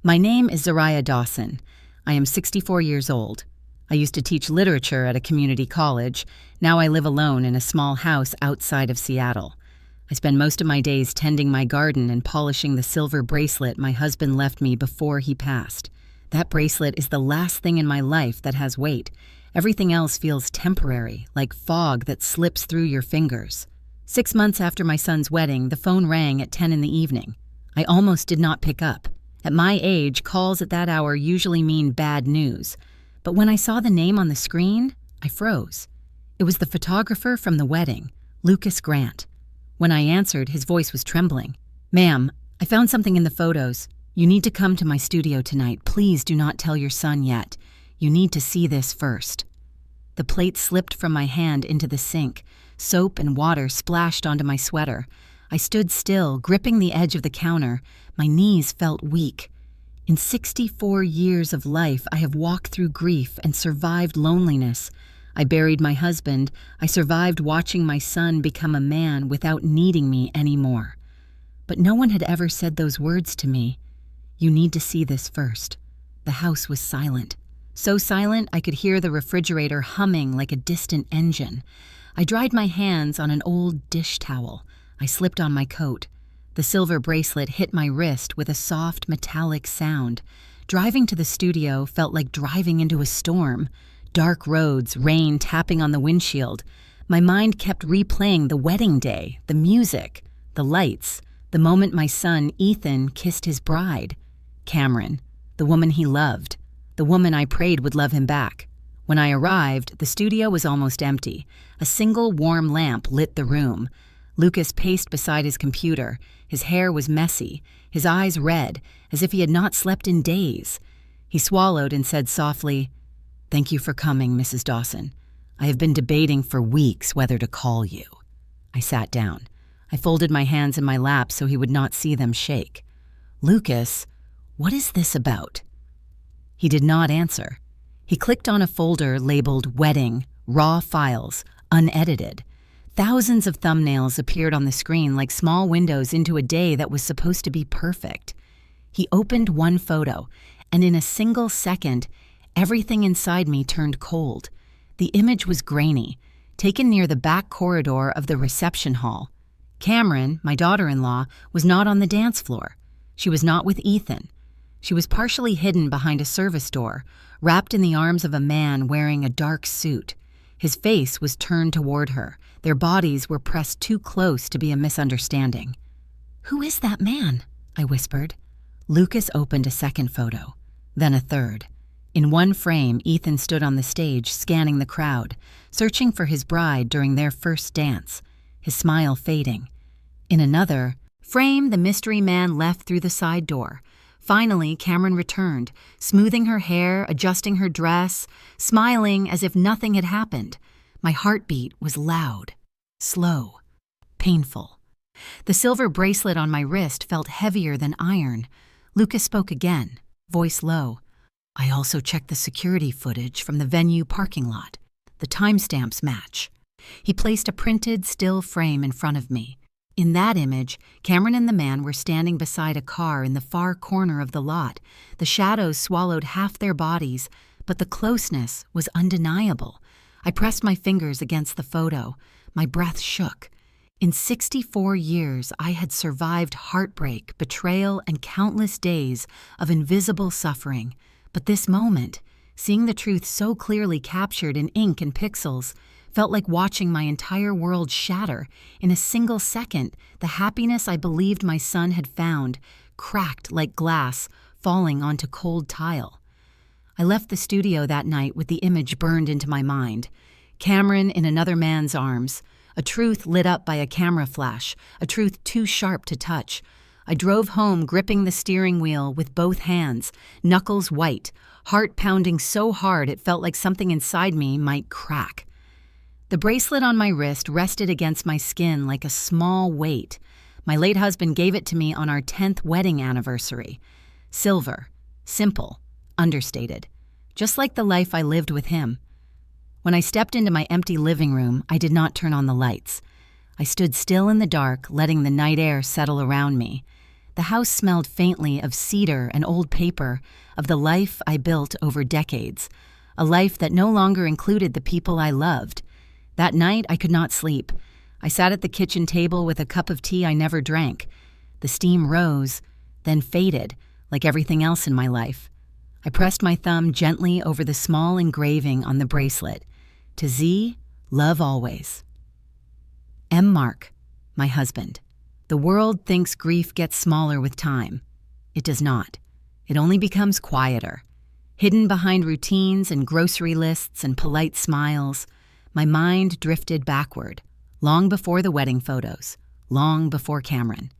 My name is Zariah Dawson. I am 64 years old. I used to teach literature at a community college. Now I live alone in a small house outside of Seattle. I spend most of my days tending my garden and polishing the silver bracelet my husband left me before he passed. That bracelet is the last thing in my life that has weight. Everything else feels temporary, like fog that slips through your fingers. 6 months after my son's wedding, the phone rang at 10 in the evening. I almost did not pick up. At my age, calls at that hour usually mean bad news. But when I saw the name on the screen, I froze. It was the photographer from the wedding, Lucas Grant. When I answered, his voice was trembling. "Ma'am, I found something in the photos. You need to come to my studio tonight. Please do not tell your son yet. You need to see this first." The plate slipped from my hand into the sink. Soap and water splashed onto my sweater. I stood still, gripping the edge of the counter. My knees felt weak. In 64 years of life, I have walked through grief and survived loneliness. I buried my husband. I survived watching my son become a man without needing me anymore. But no one had ever said those words to me. "You need to see this first." The house was silent. So silent I could hear the refrigerator humming like a distant engine. I dried my hands on an old dish towel. I slipped on my coat. The silver bracelet hit my wrist with a soft, metallic sound. Driving to the studio felt like driving into a storm. Dark roads, rain tapping on the windshield. My mind kept replaying the wedding day, the music, the lights, the moment my son, Ethan, kissed his bride. Cameron, the woman he loved, the woman I prayed would love him back. When I arrived, the studio was almost empty. A single warm lamp lit the room. Lucas paced beside his computer. His hair was messy, his eyes red, as if he had not slept in days. He swallowed and said softly, "Thank you for coming, Mrs. Dawson. I have been debating for weeks whether to call you." I sat down. I folded my hands in my lap so he would not see them shake. "Lucas, what is this about?" He did not answer. He clicked on a folder labeled Wedding, Raw Files, Unedited. Thousands of thumbnails appeared on the screen like small windows into a day that was supposed to be perfect. He opened one photo, and in a single second, everything inside me turned cold. The image was grainy, taken near the back corridor of the reception hall. Cameron, my daughter-in-law, was not on the dance floor. She was not with Ethan. She was partially hidden behind a service door, wrapped in the arms of a man wearing a dark suit. His face was turned toward her. Their bodies were pressed too close to be a misunderstanding. "Who is that man?" I whispered. Lucas opened a second photo, then a third. In one frame, Ethan stood on the stage scanning the crowd, searching for his bride during their first dance, his smile fading. In another frame, the mystery man left through the side door. Finally, Cameron returned, smoothing her hair, adjusting her dress, smiling as if nothing had happened. My heartbeat was loud, slow, painful. The silver bracelet on my wrist felt heavier than iron. Lucas spoke again, voice low. "I also checked the security footage from the venue parking lot. The timestamps match." He placed a printed still frame in front of me. In that image, Cameron and the man were standing beside a car in the far corner of the lot. The shadows swallowed half their bodies, but the closeness was undeniable. I pressed my fingers against the photo. My breath shook. In 64 years, I had survived heartbreak, betrayal, and countless days of invisible suffering. But this moment, seeing the truth so clearly captured in ink and pixels, felt like watching my entire world shatter. In a single second, the happiness I believed my son had found cracked like glass falling onto cold tile. I left the studio that night with the image burned into my mind. Cameron in another man's arms, a truth lit up by a camera flash, a truth too sharp to touch. I drove home gripping the steering wheel with both hands, knuckles white, heart pounding so hard it felt like something inside me might crack. The bracelet on my wrist rested against my skin like a small weight. My late husband gave it to me on our 10th wedding anniversary. Silver, simple, understated, just like the life I lived with him. When I stepped into my empty living room, I did not turn on the lights. I stood still in the dark, letting the night air settle around me. The house smelled faintly of cedar and old paper, of the life I built over decades, a life that no longer included the people I loved. That night, I could not sleep. I sat at the kitchen table with a cup of tea I never drank. The steam rose, then faded, like everything else in my life. I pressed my thumb gently over the small engraving on the bracelet. To Z, love always. M. Mark, my husband. The world thinks grief gets smaller with time. It does not. It only becomes quieter. Hidden behind routines and grocery lists and polite smiles, my mind drifted backward, long before the wedding photos, long before Cameron.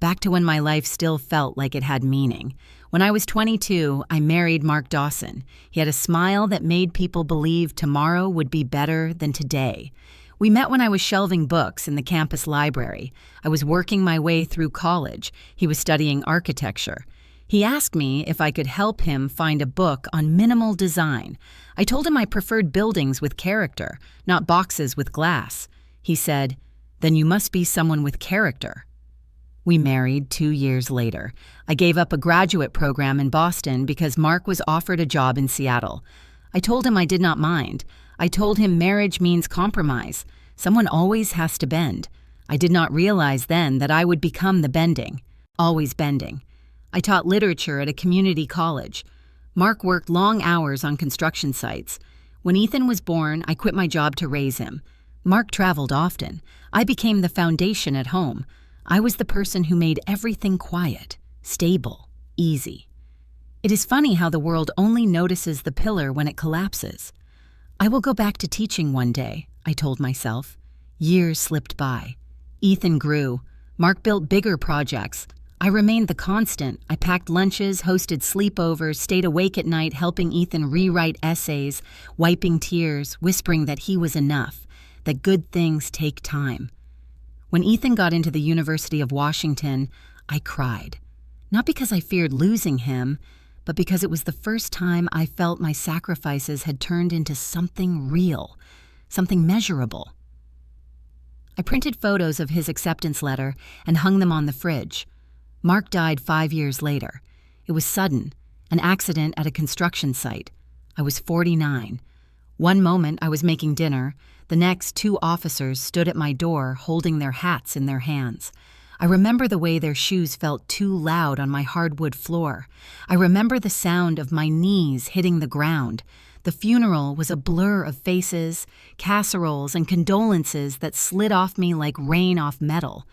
Back to when my life still felt like it had meaning. When I was 22, I married Mark Dawson. He had a smile that made people believe tomorrow would be better than today. We met when I was shelving books in the campus library. I was working my way through college. He was studying architecture. He asked me if I could help him find a book on minimal design. I told him I preferred buildings with character, not boxes with glass. He said, "Then you must be someone with character." We married 2 years later. I gave up a graduate program in Boston because Mark was offered a job in Seattle. I told him I did not mind. I told him marriage means compromise. Someone always has to bend. I did not realize then that I would become the bending, always bending. I taught literature at a community college. Mark worked long hours on construction sites. When Ethan was born, I quit my job to raise him. Mark traveled often. I became the foundation at home. I was the person who made everything quiet, stable, easy. It is funny how the world only notices the pillar when it collapses. I will go back to teaching one day, I told myself. Years slipped by. Ethan grew. Mark built bigger projects. I remained the constant. I packed lunches, hosted sleepovers, stayed awake at night helping Ethan rewrite essays, wiping tears, whispering that he was enough, that good things take time. When Ethan got into the University of Washington, I cried. Not because I feared losing him, but because it was the first time I felt my sacrifices had turned into something real, something measurable. I printed photos of his acceptance letter and hung them on the fridge. Mark died 5 years later. It was sudden, an accident at a construction site. I was 49. One moment I was making dinner. The next, 2 officers stood at my door holding their hats in their hands. I remember the way their shoes felt too loud on my hardwood floor. I remember the sound of my knees hitting the ground. The funeral was a blur of faces, casseroles, and condolences that slid off me like rain off metal.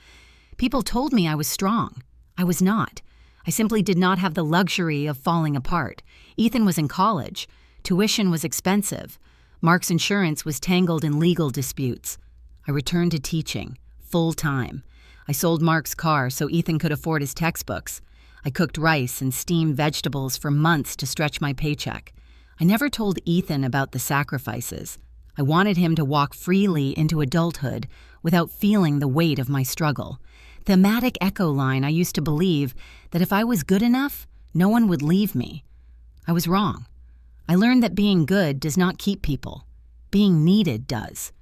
People told me I was strong. I was not. I simply did not have the luxury of falling apart. Ethan was in college. Tuition was expensive. Mark's insurance was tangled in legal disputes. I returned to teaching, full-time. I sold Mark's car so Ethan could afford his textbooks. I cooked rice and steamed vegetables for months to stretch my paycheck. I never told Ethan about the sacrifices. I wanted him to walk freely into adulthood without feeling the weight of my struggle. Thematic echo line I used to believe that if I was good enough, no one would leave me. I was wrong. I learned that being good does not keep people. Being needed does.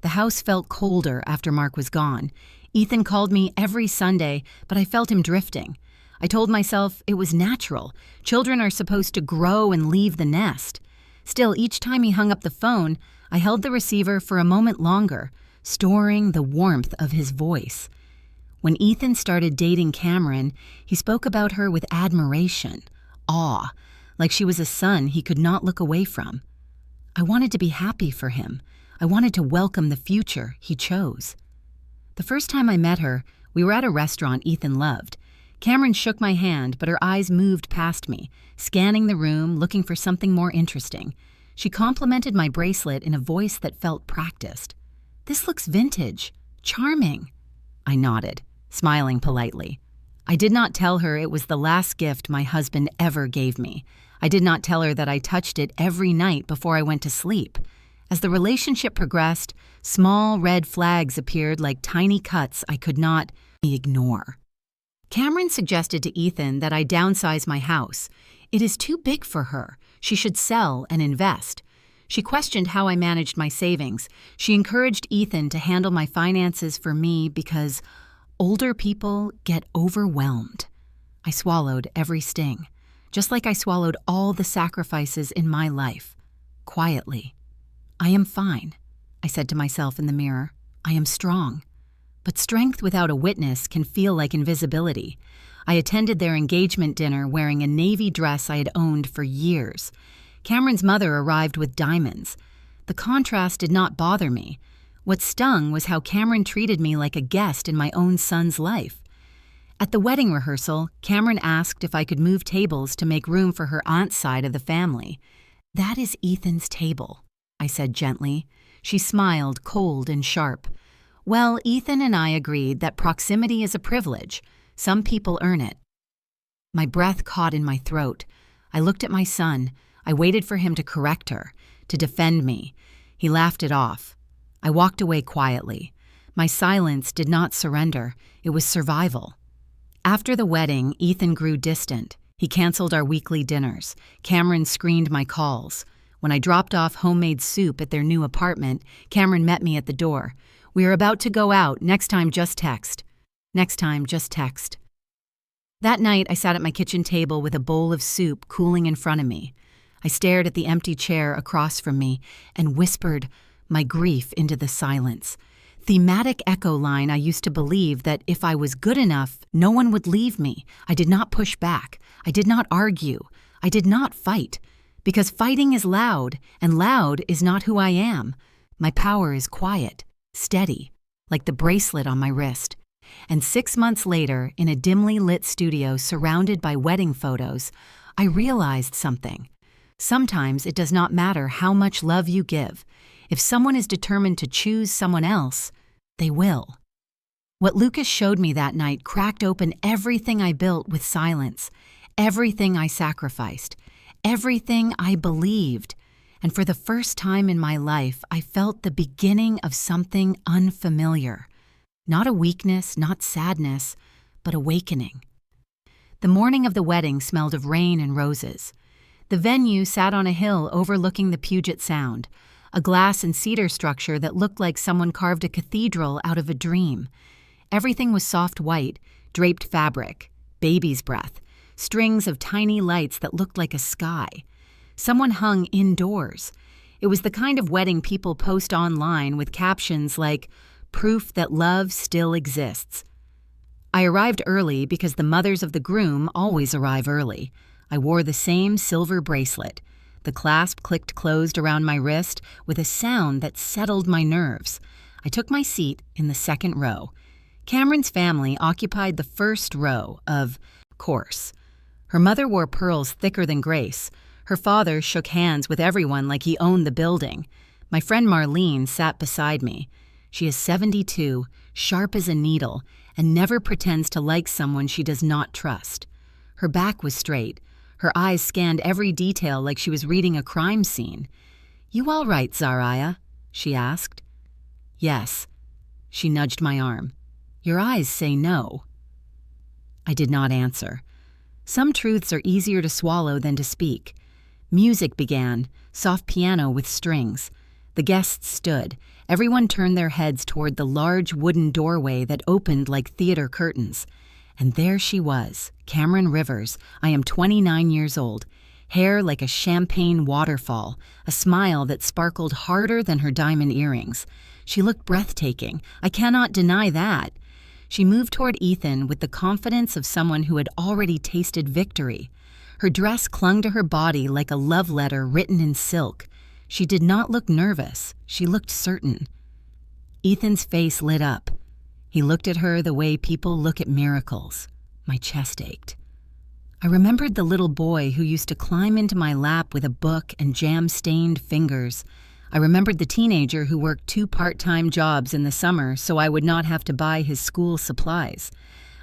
The house felt colder after Mark was gone. Ethan called me every Sunday, but I felt him drifting. I told myself it was natural. Children are supposed to grow and leave the nest. Still, each time he hung up the phone, I held the receiver for a moment longer, storing the warmth of his voice. When Ethan started dating Cameron, he spoke about her with admiration, awe, like she was a son he could not look away from. I wanted to be happy for him. I wanted to welcome the future he chose. The first time I met her, we were at a restaurant Ethan loved. Cameron shook my hand, but her eyes moved past me, scanning the room, looking for something more interesting. She complimented my bracelet in a voice that felt practiced. "This looks vintage. Charming." I nodded, smiling politely. I did not tell her it was the last gift my husband ever gave me. I did not tell her that I touched it every night before I went to sleep. As the relationship progressed, small red flags appeared like tiny cuts I could not ignore. Cameron suggested to Ethan that I downsize my house. It is too big for her. She should sell and invest. She questioned how I managed my savings. She encouraged Ethan to handle my finances for me because Older people get overwhelmed. I swallowed every sting, just like I swallowed all the sacrifices in my life, quietly. I am fine, I said to myself in the mirror. I am strong. But strength without a witness can feel like invisibility. I attended their engagement dinner wearing a navy dress I had owned for years. Cameron's mother arrived with diamonds. The contrast did not bother me. What stung was how Cameron treated me like a guest in my own son's life. At the wedding rehearsal, Cameron asked if I could move tables to make room for her aunt's side of the family. "That is Ethan's table," I said gently. She smiled, cold and sharp. "Well, Ethan and I agreed that proximity is a privilege. Some people earn it." My breath caught in my throat. I looked at my son. I waited for him to correct her, to defend me. He laughed it off. I walked away quietly. My silence did not surrender. It was survival. After the wedding, Ethan grew distant. He canceled our weekly dinners. Cameron screened my calls. When I dropped off homemade soup at their new apartment, Cameron met me at the door. "We are about to go out. Next time, just text." Next time, just text. That night, I sat at my kitchen table with a bowl of soup cooling in front of me. I stared at the empty chair across from me and whispered my grief into the silence. Thematic echo line I used to believe that if I was good enough, no one would leave me. I did not push back. I did not argue. I did not fight. Because fighting is loud, and loud is not who I am. My power is quiet, steady, like the bracelet on my wrist. And 6 months later, in a dimly lit studio surrounded by wedding photos, I realized something. Sometimes it does not matter how much love you give. If someone is determined to choose someone else, they will. What Lucas showed me that night cracked open everything I built with silence, everything I sacrificed, everything I believed. And for the first time in my life, I felt the beginning of something unfamiliar. Not a weakness, not sadness, but awakening. The morning of the wedding smelled of rain and roses. The venue sat on a hill overlooking the Puget Sound, a glass and cedar structure that looked like someone carved a cathedral out of a dream. Everything was soft white, draped fabric, baby's breath, strings of tiny lights that looked like a sky. Someone hung indoors. It was the kind of wedding people post online with captions like, "Proof that love still exists." I arrived early because the mothers of the groom always arrive early. I wore the same silver bracelet. The clasp clicked closed around my wrist with a sound that settled my nerves. I took my seat in the second row. Cameron's family occupied the first row, of course. Her mother wore pearls thicker than Grace. Her father shook hands with everyone like he owned the building. My friend Marlene sat beside me. She is 72, sharp as a needle, and never pretends to like someone she does not trust. Her back was straight. Her eyes scanned every detail like she was reading a crime scene. "You all right, Zariah?" she asked. "Yes." She nudged my arm. "Your eyes say no." I did not answer. Some truths are easier to swallow than to speak. Music began, soft piano with strings. The guests stood. Everyone turned their heads toward the large wooden doorway that opened like theater curtains. And there she was, Cameron Rivers. I am 29 years old. Hair like a champagne waterfall, a smile that sparkled harder than her diamond earrings. She looked breathtaking. I cannot deny that. She moved toward Ethan with the confidence of someone who had already tasted victory. Her dress clung to her body like a love letter written in silk. She did not look nervous. She looked certain. Ethan's face lit up. He looked at her the way people look at miracles. My chest ached. I remembered the little boy who used to climb into my lap with a book and jam-stained fingers. I remembered the teenager who worked 2 part-time jobs in the summer so I would not have to buy his school supplies.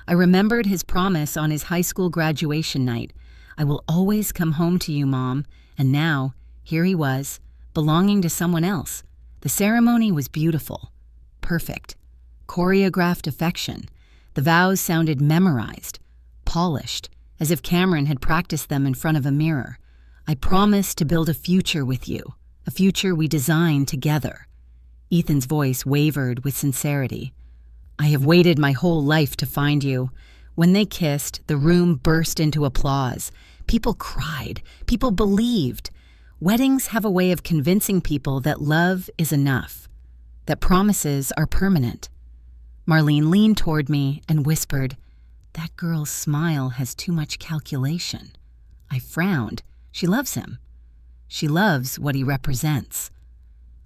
I remembered his promise on his high school graduation night. "I will always come home to you, Mom." And now, here he was, belonging to someone else. The ceremony was beautiful, perfect. Choreographed affection. The vows sounded memorized, polished, as if Cameron had practiced them in front of a mirror. "I promise to build a future with you, a future we design together." Ethan's voice wavered with sincerity. I have waited my whole life to find you." When they kissed, the room burst into applause. People cried. People believed. Weddings have a way of convincing people that love is enough, that promises are permanent. Marlene leaned toward me and whispered, "That girl's smile has too much calculation." I frowned. She loves him. She loves what he represents.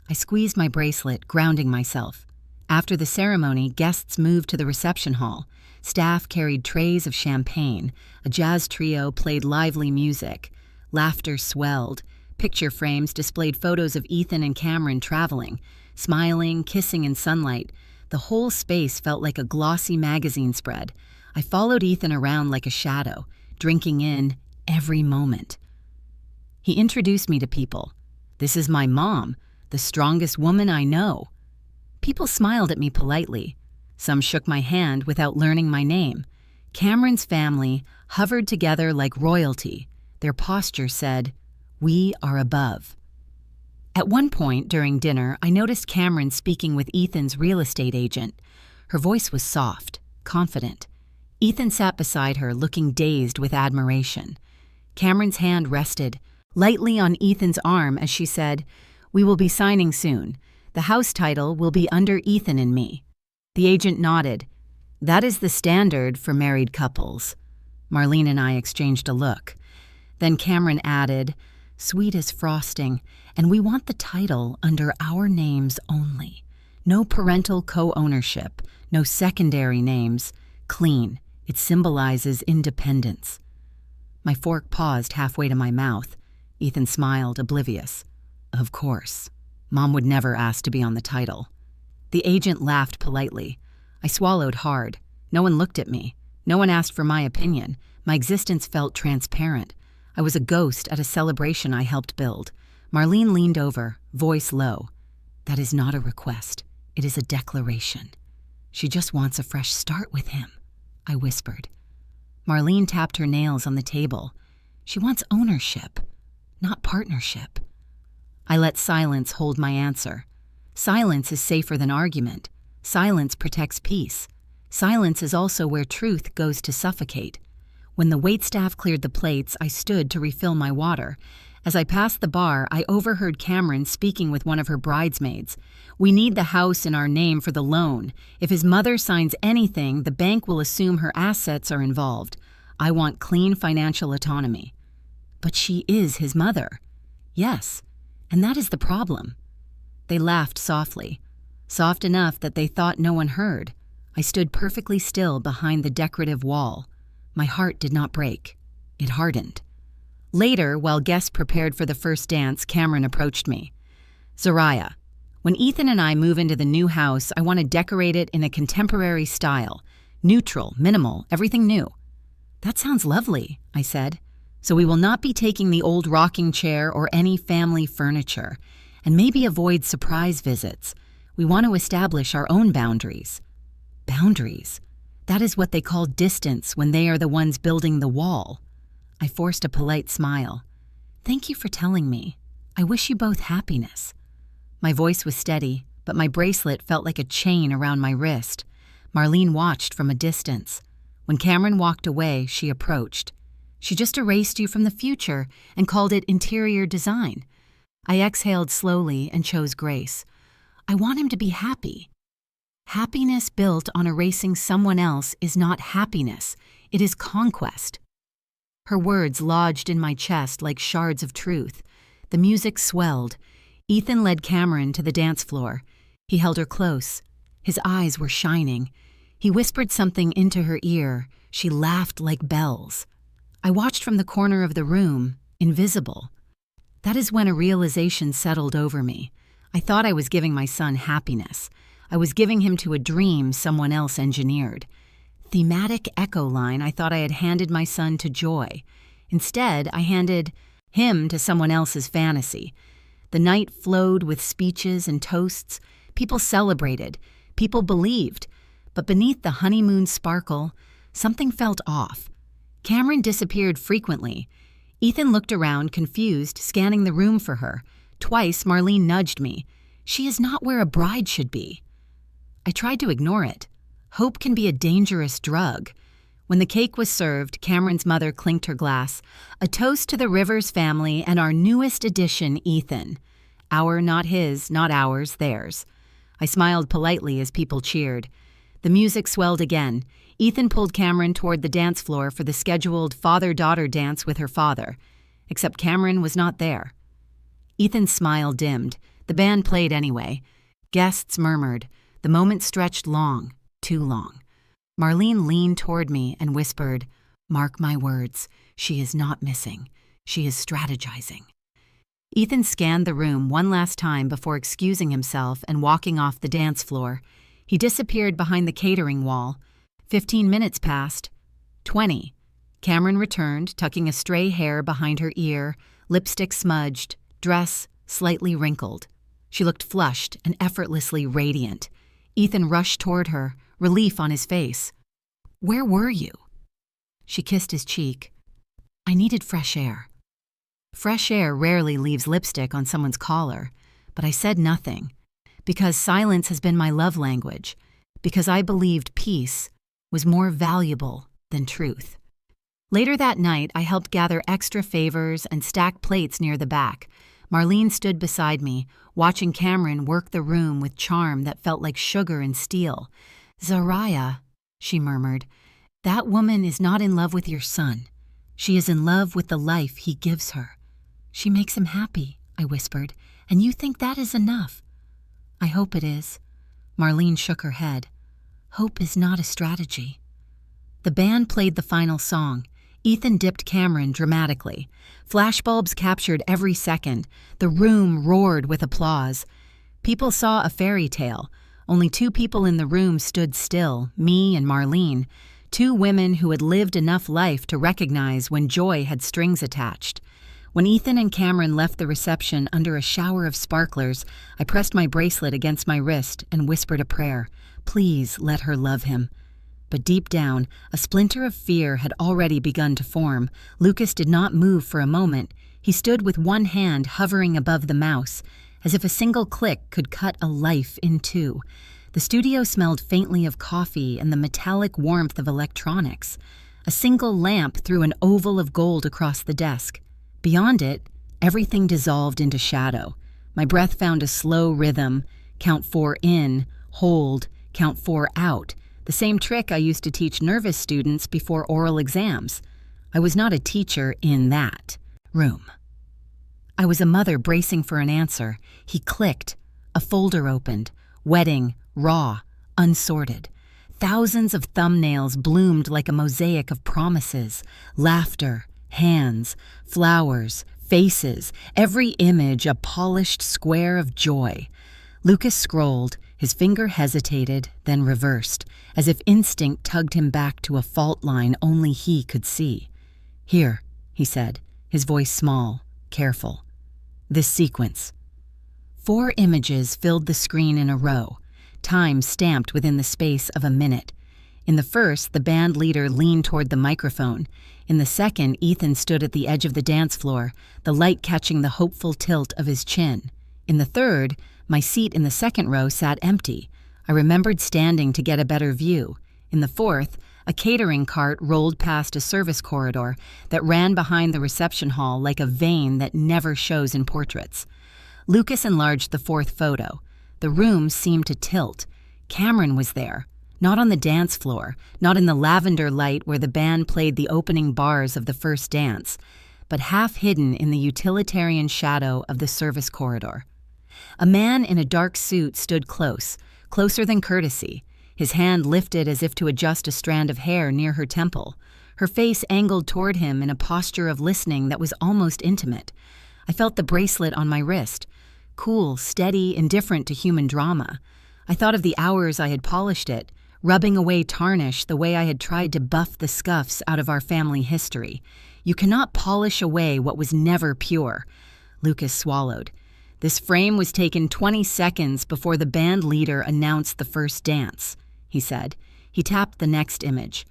I squeezed my bracelet, grounding myself. After the ceremony, guests moved to the reception hall. Staff carried trays of champagne. A jazz trio played lively music. Laughter swelled. Picture frames displayed photos of Ethan and Cameron traveling, smiling, kissing in sunlight. The whole space felt like a glossy magazine spread. I followed Ethan around like a shadow, drinking in every moment. He introduced me to people. "This is my mom, the strongest woman I know." People smiled at me politely. Some shook my hand without learning my name. Cameron's family hovered together like royalty. Their posture said, "We are above." At one point during dinner, I noticed Cameron speaking with Ethan's real estate agent. Her voice was soft, confident. Ethan sat beside her, looking dazed with admiration. Cameron's hand rested lightly on Ethan's arm as she said, "We will be signing soon. The house title will be under Ethan and me." The agent nodded. "That is the standard for married couples." Marlene and I exchanged a look. Then Cameron added, "Sweet as frosting, and we want the title under our names only. No parental co-ownership, no secondary names. Clean. It symbolizes independence." My fork paused halfway to my mouth. Ethan smiled, oblivious. "Of course. Mom would never ask to be on the title." The agent laughed politely. I swallowed hard. No one looked at me. No one asked for my opinion. My existence felt transparent. I was a ghost at a celebration I helped build. Marlene leaned over, voice low. "That is not a request. It is a declaration. She just wants a fresh start with him," I whispered. Marlene tapped her nails on the table. "She wants ownership, not partnership." I let silence hold my answer. Silence is safer than argument. Silence protects peace. Silence is also where truth goes to suffocate. When the waitstaff cleared the plates, I stood to refill my water. As I passed the bar, I overheard Cameron speaking with one of her bridesmaids. "We need the house in our name for the loan. If his mother signs anything, the bank will assume her assets are involved. I want clean financial autonomy." "But she is his mother." "Yes, and that is the problem." They laughed softly, soft enough that they thought no one heard. I stood perfectly still behind the decorative wall. My heart did not break. It hardened. Later, while guests prepared for the first dance, Cameron approached me. "Zariah, when Ethan and I move into the new house, I want to decorate it in a contemporary style. Neutral, minimal, everything new." "That sounds lovely," I said. "So we will not be taking the old rocking chair or any family furniture, and maybe avoid surprise visits. We want to establish our own boundaries." Boundaries. That is what they call distance when they are the ones building the wall. I forced a polite smile. "Thank you for telling me. I wish you both happiness." My voice was steady, but my bracelet felt like a chain around my wrist. Marlene watched from a distance. When Cameron walked away, she approached. "She just erased you from the future and called it interior design." I exhaled slowly and chose grace. "I want him to be happy." Happiness built on erasing someone else is not happiness. It is conquest. Her words lodged in my chest like shards of truth. The music swelled. Ethan led Cameron to the dance floor. He held her close. His eyes were shining. He whispered something into her ear. She laughed like bells. I watched from the corner of the room, invisible. That is when a realization settled over me. I thought I was giving my son happiness. I was giving him to a dream someone else engineered. Thematic echo line, I thought I had handed my son to joy. Instead, I handed him to someone else's fantasy. The night flowed with speeches and toasts. People celebrated. People believed. But beneath the honeymoon sparkle, something felt off. Cameron disappeared frequently. Ethan looked around, confused, scanning the room for her. Twice, Marlene nudged me. "She is not where a bride should be." I tried to ignore it. Hope can be a dangerous drug. When the cake was served, Cameron's mother clinked her glass. A toast to the Rivers family and our newest addition, Ethan. Our, not his, not ours, theirs. I smiled politely as people cheered. The music swelled again. Ethan pulled Cameron toward the dance floor for the scheduled father-daughter dance with her father. Except Cameron was not there. Ethan's smile dimmed. The band played anyway. Guests murmured. The moment stretched long, too long. Marlene leaned toward me and whispered, "Mark my words, she is not missing. She is strategizing." Ethan scanned the room one last time before excusing himself and walking off the dance floor. He disappeared behind the catering wall. 15 minutes passed. 20. Cameron returned, tucking a stray hair behind her ear, lipstick smudged, dress slightly wrinkled. She looked flushed and effortlessly radiant. Ethan rushed toward her, relief on his face. "Where were you?" She kissed his cheek. "I needed fresh air." Fresh air rarely leaves lipstick on someone's collar, but I said nothing, because silence has been my love language, because I believed peace was more valuable than truth. Later that night, I helped gather extra favors and stack plates near the back. Marlene stood beside me, watching Cameron work the room with charm that felt like sugar and steel. "Zariah," she murmured, "that woman is not in love with your son. She is in love with the life he gives her." "She makes him happy," I whispered, "and you think that is enough?" "I hope it is." Marlene shook her head. "Hope is not a strategy." The band played the final song. Ethan dipped Cameron dramatically. Flashbulbs captured every second. The room roared with applause. People saw a fairy tale. Only 2 people in the room stood still, me and Marlene, 2 women who had lived enough life to recognize when joy had strings attached. When Ethan and Cameron left the reception under a shower of sparklers, I pressed my bracelet against my wrist and whispered a prayer. Please let her love him. But deep down, a splinter of fear had already begun to form. Lucas did not move for a moment. He stood with one hand hovering above the mouse, as if a single click could cut a life in 2. The studio smelled faintly of coffee and the metallic warmth of electronics. A single lamp threw an oval of gold across the desk. Beyond it, everything dissolved into shadow. My breath found a slow rhythm. Count 4 in, hold, count 4 out. The same trick I used to teach nervous students before oral exams. I was not a teacher in that room. I was a mother bracing for an answer. He clicked. A folder opened. Wedding, raw, unsorted. Thousands of thumbnails bloomed like a mosaic of promises. Laughter, hands, flowers, faces, every image a polished square of joy. Lucas scrolled. His finger hesitated, then reversed, as if instinct tugged him back to a fault line only he could see. "Here," he said, his voice small, careful. "This sequence." 4 images filled the screen in a row, time stamped within the space of a minute. In the first, the band leader leaned toward the microphone. In the second, Ethan stood at the edge of the dance floor, the light catching the hopeful tilt of his chin. In the third, my seat in the second row sat empty. I remembered standing to get a better view. In the fourth, a catering cart rolled past a service corridor that ran behind the reception hall like a vein that never shows in portraits. Lucas enlarged the 4th photo. The room seemed to tilt. Cameron was there, not on the dance floor, not in the lavender light where the band played the opening bars of the first dance, but half hidden in the utilitarian shadow of the service corridor. A man in a dark suit stood close, closer than courtesy, his hand lifted as if to adjust a strand of hair near her temple, her face angled toward him in a posture of listening that was almost intimate. I felt the bracelet on my wrist, cool, steady, indifferent to human drama. I thought of the hours I had polished it, rubbing away tarnish the way I had tried to buff the scuffs out of our family history. You cannot polish away what was never pure. Lucas swallowed. This frame was taken 20 seconds before the band leader announced the first dance, he said. He tapped the next image.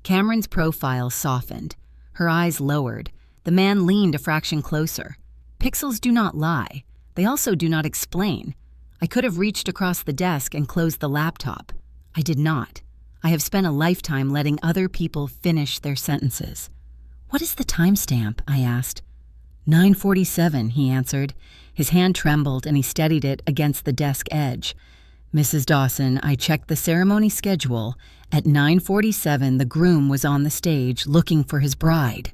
Cameron's profile softened. Her eyes lowered. The man leaned a fraction closer. Pixels do not lie. They also do not explain. I could have reached across the desk and closed the laptop. I did not. I have spent a lifetime letting other people finish their sentences. What is the timestamp? I asked. 9:47, he answered. His hand trembled and he steadied it against the desk edge. Mrs. Dawson, I checked the ceremony schedule. At 9:47, the groom was on the stage looking for his bride.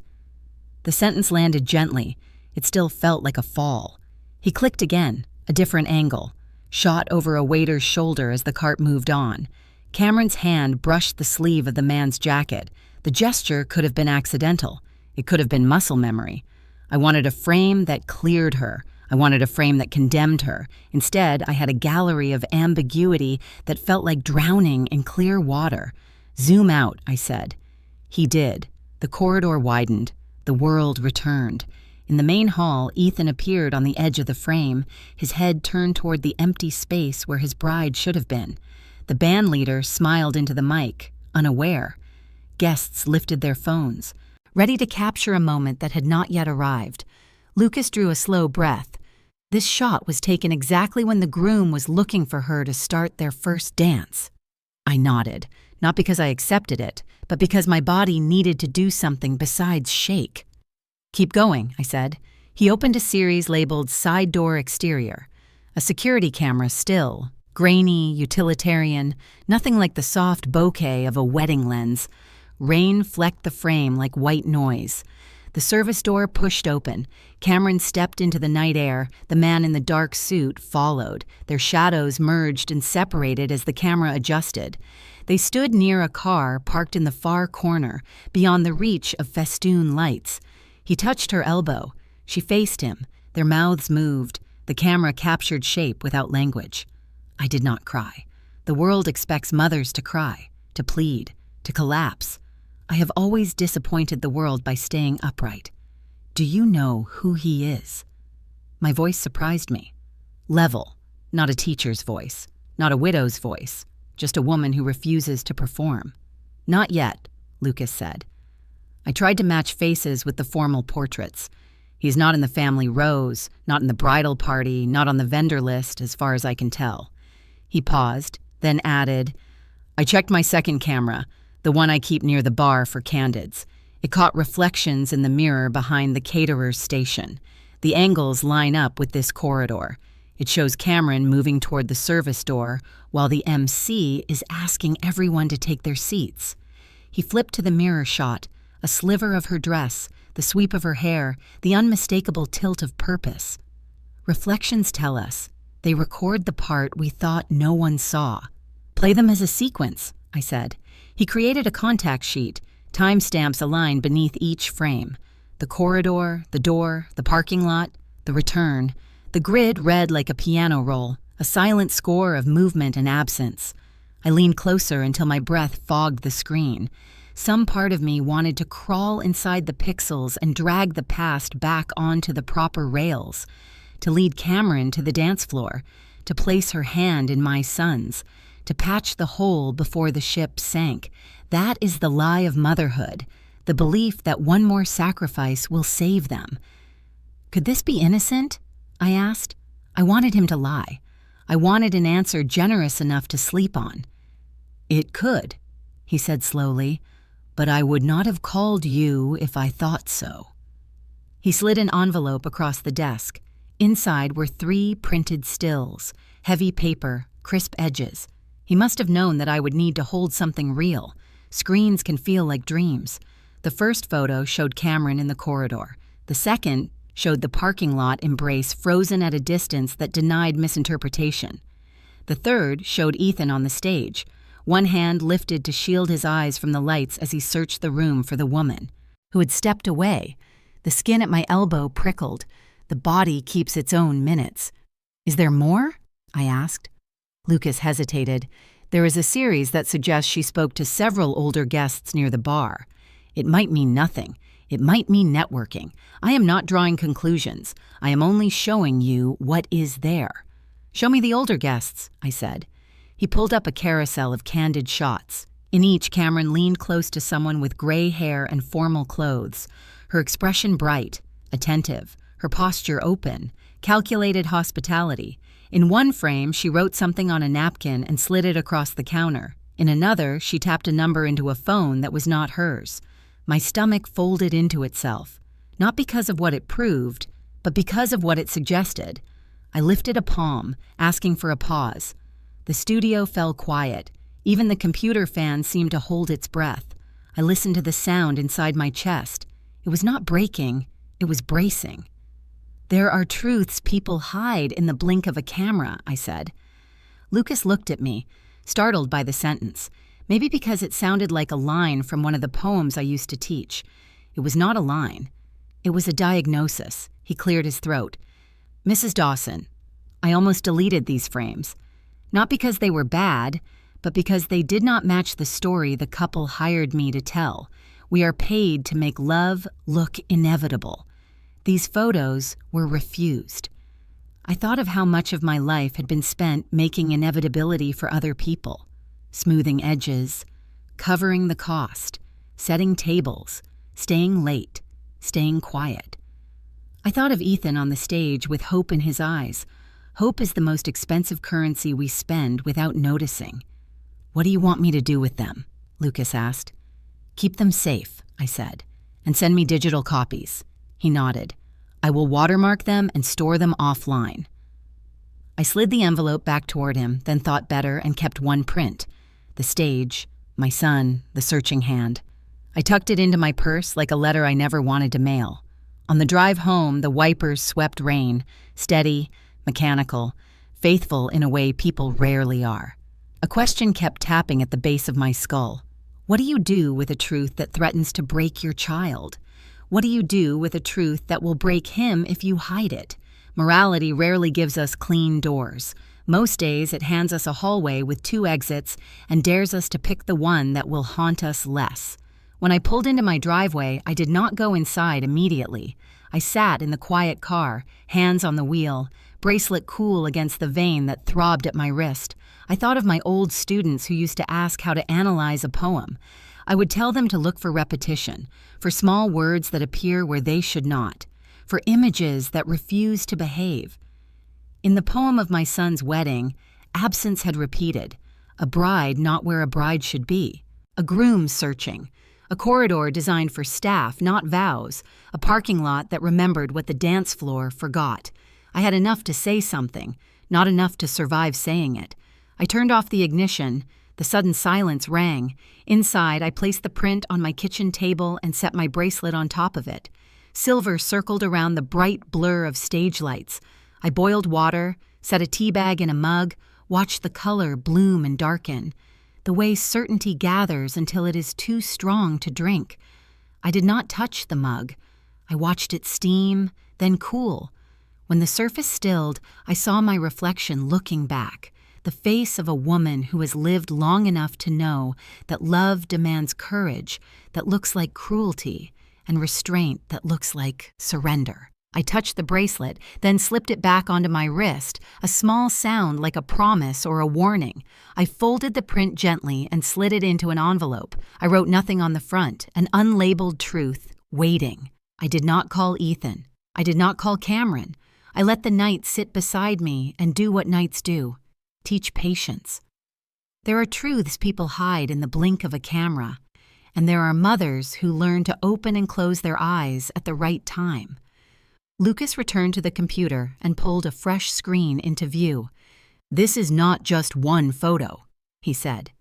The sentence landed gently. It still felt like a fall. He clicked again, a different angle, shot over a waiter's shoulder as the cart moved on. Cameron's hand brushed the sleeve of the man's jacket. The gesture could have been accidental. It could have been muscle memory. I wanted a frame that cleared her. I wanted a frame that condemned her. Instead, I had a gallery of ambiguity that felt like drowning in clear water. Zoom out, I said. He did. The corridor widened. The world returned. In the main hall, Ethan appeared on the edge of the frame, his head turned toward the empty space where his bride should have been. The band leader smiled into the mic, unaware. Guests lifted their phones, ready to capture a moment that had not yet arrived. Lucas drew a slow breath. This shot was taken exactly when the groom was looking for her to start their first dance. I nodded, not because I accepted it, but because my body needed to do something besides shake. Keep going, I said. He opened a series labeled Side Door Exterior. A security camera still, grainy, utilitarian, nothing like the soft bokeh of a wedding lens. Rain flecked the frame like white noise. The service door pushed open. Cameron stepped into the night air. The man in the dark suit followed. Their shadows merged and separated as the camera adjusted. They stood near a car parked in the far corner, beyond the reach of festoon lights. He touched her elbow. She faced him. Their mouths moved. The camera captured shape without language. I did not cry. The world expects mothers to cry, to plead, to collapse. I have always disappointed the world by staying upright. Do you know who he is? My voice surprised me. Level, not a teacher's voice, not a widow's voice, just a woman who refuses to perform. Not yet, Lucas said. I tried to match faces with the formal portraits. He's not in the family rose, not in the bridal party, not on the vendor list, as far as I can tell. He paused, then added, I checked my second camera, the one I keep near the bar for candids. It caught reflections in the mirror behind the caterer's station. The angles line up with this corridor. It shows Cameron moving toward the service door while the MC is asking everyone to take their seats. He flipped to the mirror shot, a sliver of her dress, the sweep of her hair, the unmistakable tilt of purpose. Reflections tell us. They record the part we thought no one saw. Play them as a sequence, I said. He created a contact sheet, timestamps aligned beneath each frame. The corridor, the door, the parking lot, the return. The grid read like a piano roll, a silent score of movement and absence. I leaned closer until my breath fogged the screen. Some part of me wanted to crawl inside the pixels and drag the past back onto the proper rails, to lead Cameron to the dance floor, to place her hand in my son's, to patch the hole before the ship sank. That is the lie of motherhood, the belief that one more sacrifice will save them. Could this be innocent? I asked. I wanted him to lie. I wanted an answer generous enough to sleep on. It could, he said slowly, but I would not have called you if I thought so. He slid an envelope across the desk. Inside were 3 printed stills, heavy paper, crisp edges. He must have known that I would need to hold something real. Screens can feel like dreams. The first photo showed Cameron in the corridor. The second showed the parking lot embrace frozen at a distance that denied misinterpretation. The third showed Ethan on the stage, one hand lifted to shield his eyes from the lights as he searched the room for the woman, who had stepped away. The skin at my elbow prickled. The body keeps its own minutes. Is there more? I asked. Lucas hesitated. There is a series that suggests she spoke to several older guests near the bar. It might mean nothing. It might mean networking. I am not drawing conclusions. I am only showing you what is there. Show me the older guests, I said. He pulled up a carousel of candid shots. In each, Cameron leaned close to someone with gray hair and formal clothes, her expression bright, attentive, her posture open, calculated hospitality. In one frame, she wrote something on a napkin and slid it across the counter. In another, she tapped a number into a phone that was not hers. My stomach folded into itself, not because of what it proved, but because of what it suggested. I lifted a palm, asking for a pause. The studio fell quiet. Even the computer fan seemed to hold its breath. I listened to the sound inside my chest. It was not breaking, it was bracing. "There are truths people hide in the blink of a camera," I said. Lucas looked at me, startled by the sentence, maybe because it sounded like a line from one of the poems I used to teach. It was not a line. It was a diagnosis. He cleared his throat. "Mrs. Dawson, I almost deleted these frames. Not because they were bad, but because they did not match the story the couple hired me to tell. We are paid to make love look inevitable. These photos were refused." I thought of how much of my life had been spent making inevitability for other people, smoothing edges, covering the cost, setting tables, staying late, staying quiet. I thought of Ethan on the stage with hope in his eyes. Hope is the most expensive currency we spend without noticing. "What do you want me to do with them?" Lucas asked. "Keep them safe," I said, "and send me digital copies." He nodded. "I will watermark them and store them offline." I slid the envelope back toward him, then thought better and kept one print. The stage, my son, the searching hand. I tucked it into my purse like a letter I never wanted to mail. On the drive home, the wipers swept rain, steady, mechanical, faithful in a way people rarely are. A question kept tapping at the base of my skull. What do you do with a truth that threatens to break your child? What do you do with a truth that will break him if you hide it? Morality rarely gives us clean doors. Most days it hands us a hallway with 2 exits and dares us to pick the one that will haunt us less. When I pulled into my driveway, I did not go inside immediately. I sat in the quiet car, hands on the wheel, bracelet cool against the vein that throbbed at my wrist. I thought of my old students who used to ask how to analyze a poem. I would tell them to look for repetition, for small words that appear where they should not, for images that refuse to behave. In the poem of my son's wedding, absence had repeated, a bride not where a bride should be, a groom searching, a corridor designed for staff, not vows, a parking lot that remembered what the dance floor forgot. I had enough to say something, not enough to survive saying it. I turned off the ignition. The sudden silence rang. Inside, I placed the print on my kitchen table and set my bracelet on top of it. Silver circled around the bright blur of stage lights. I boiled water, set a tea bag in a mug, watched the color bloom and darken. The way certainty gathers until it is too strong to drink. I did not touch the mug. I watched it steam, then cool. When the surface stilled, I saw my reflection looking back. The face of a woman who has lived long enough to know that love demands courage that looks like cruelty and restraint that looks like surrender. I touched the bracelet, then slipped it back onto my wrist, a small sound like a promise or a warning. I folded the print gently and slid it into an envelope. I wrote nothing on the front, an unlabeled truth, waiting. I did not call Ethan. I did not call Cameron. I let the night sit beside me and do what nights do. Teach patience. There are truths people hide in the blink of a camera, and there are mothers who learn to open and close their eyes at the right time. Lucas returned to the computer and pulled a fresh screen into view. "This is not just one photo," he said.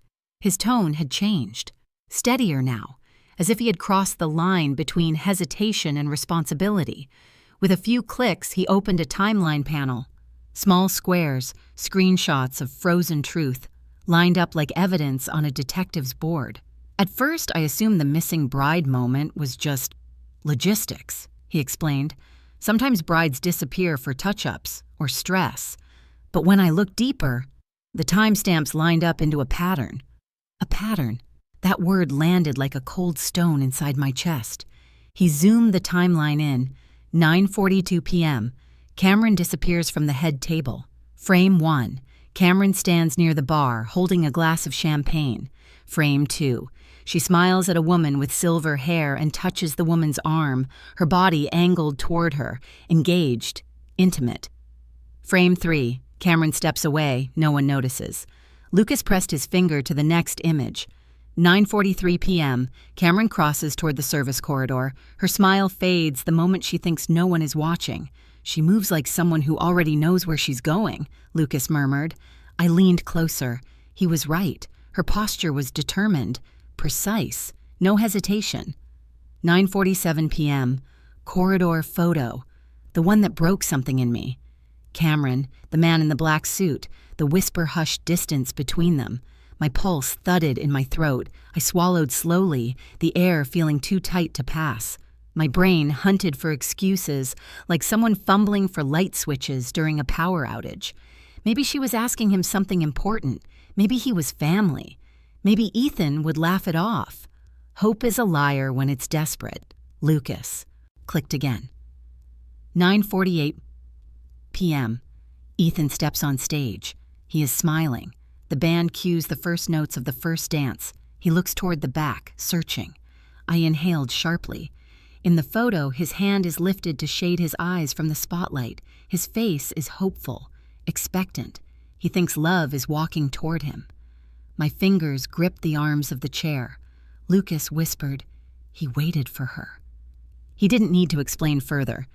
His tone had changed, steadier now, as if he had crossed the line between hesitation and responsibility. With a few clicks, he opened a timeline panel. Small squares, screenshots of frozen truth, lined up like evidence on a detective's board. At first, I assumed the missing bride moment was just logistics, he explained. Sometimes brides disappear for touch-ups or stress. But when I looked deeper, the timestamps lined up into a pattern. A pattern. That word landed like a cold stone inside my chest. He zoomed the timeline in. 9:42 p.m. Cameron disappears from the head table. Frame 1. Cameron stands near the bar, holding a glass of champagne. Frame 2. She smiles at a woman with silver hair and touches the woman's arm, her body angled toward her, engaged, intimate. Frame 3. Cameron steps away, no one notices. Lucas pressed his finger to the next image. 9:43 p.m. Cameron crosses toward the service corridor. Her smile fades the moment she thinks no one is watching. She moves like someone who already knows where she's going, Lucas murmured. I leaned closer. He was right. Her posture was determined, precise, no hesitation. 9:47 p.m. Corridor photo. The one that broke something in me. Cameron, the man in the black suit, the whisper-hushed distance between them. My pulse thudded in my throat. I swallowed slowly, the air feeling too tight to pass. My brain hunted for excuses, like someone fumbling for light switches during a power outage. Maybe she was asking him something important. Maybe he was family. Maybe Ethan would laugh it off. Hope is a liar when it's desperate. Lucas. Clicked again. 9:48 p.m. Ethan steps on stage. He is smiling. The band cues the first notes of the first dance. He looks toward the back, searching. I inhaled sharply. In the photo, his hand is lifted to shade his eyes from the spotlight. His face is hopeful, expectant. He thinks love is walking toward him. My fingers gripped the arms of the chair. Lucas whispered, he waited for her. He didn't need to explain further.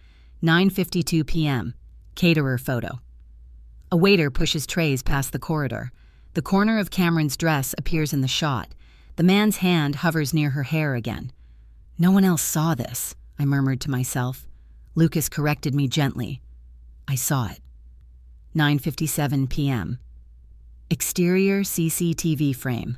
9:52 p.m. Caterer photo. A waiter pushes trays past the corridor. The corner of Cameron's dress appears in the shot. The man's hand hovers near her hair again. No one else saw this, I murmured to myself. Lucas corrected me gently. I saw it. 9:57 p.m. Exterior CCTV frame.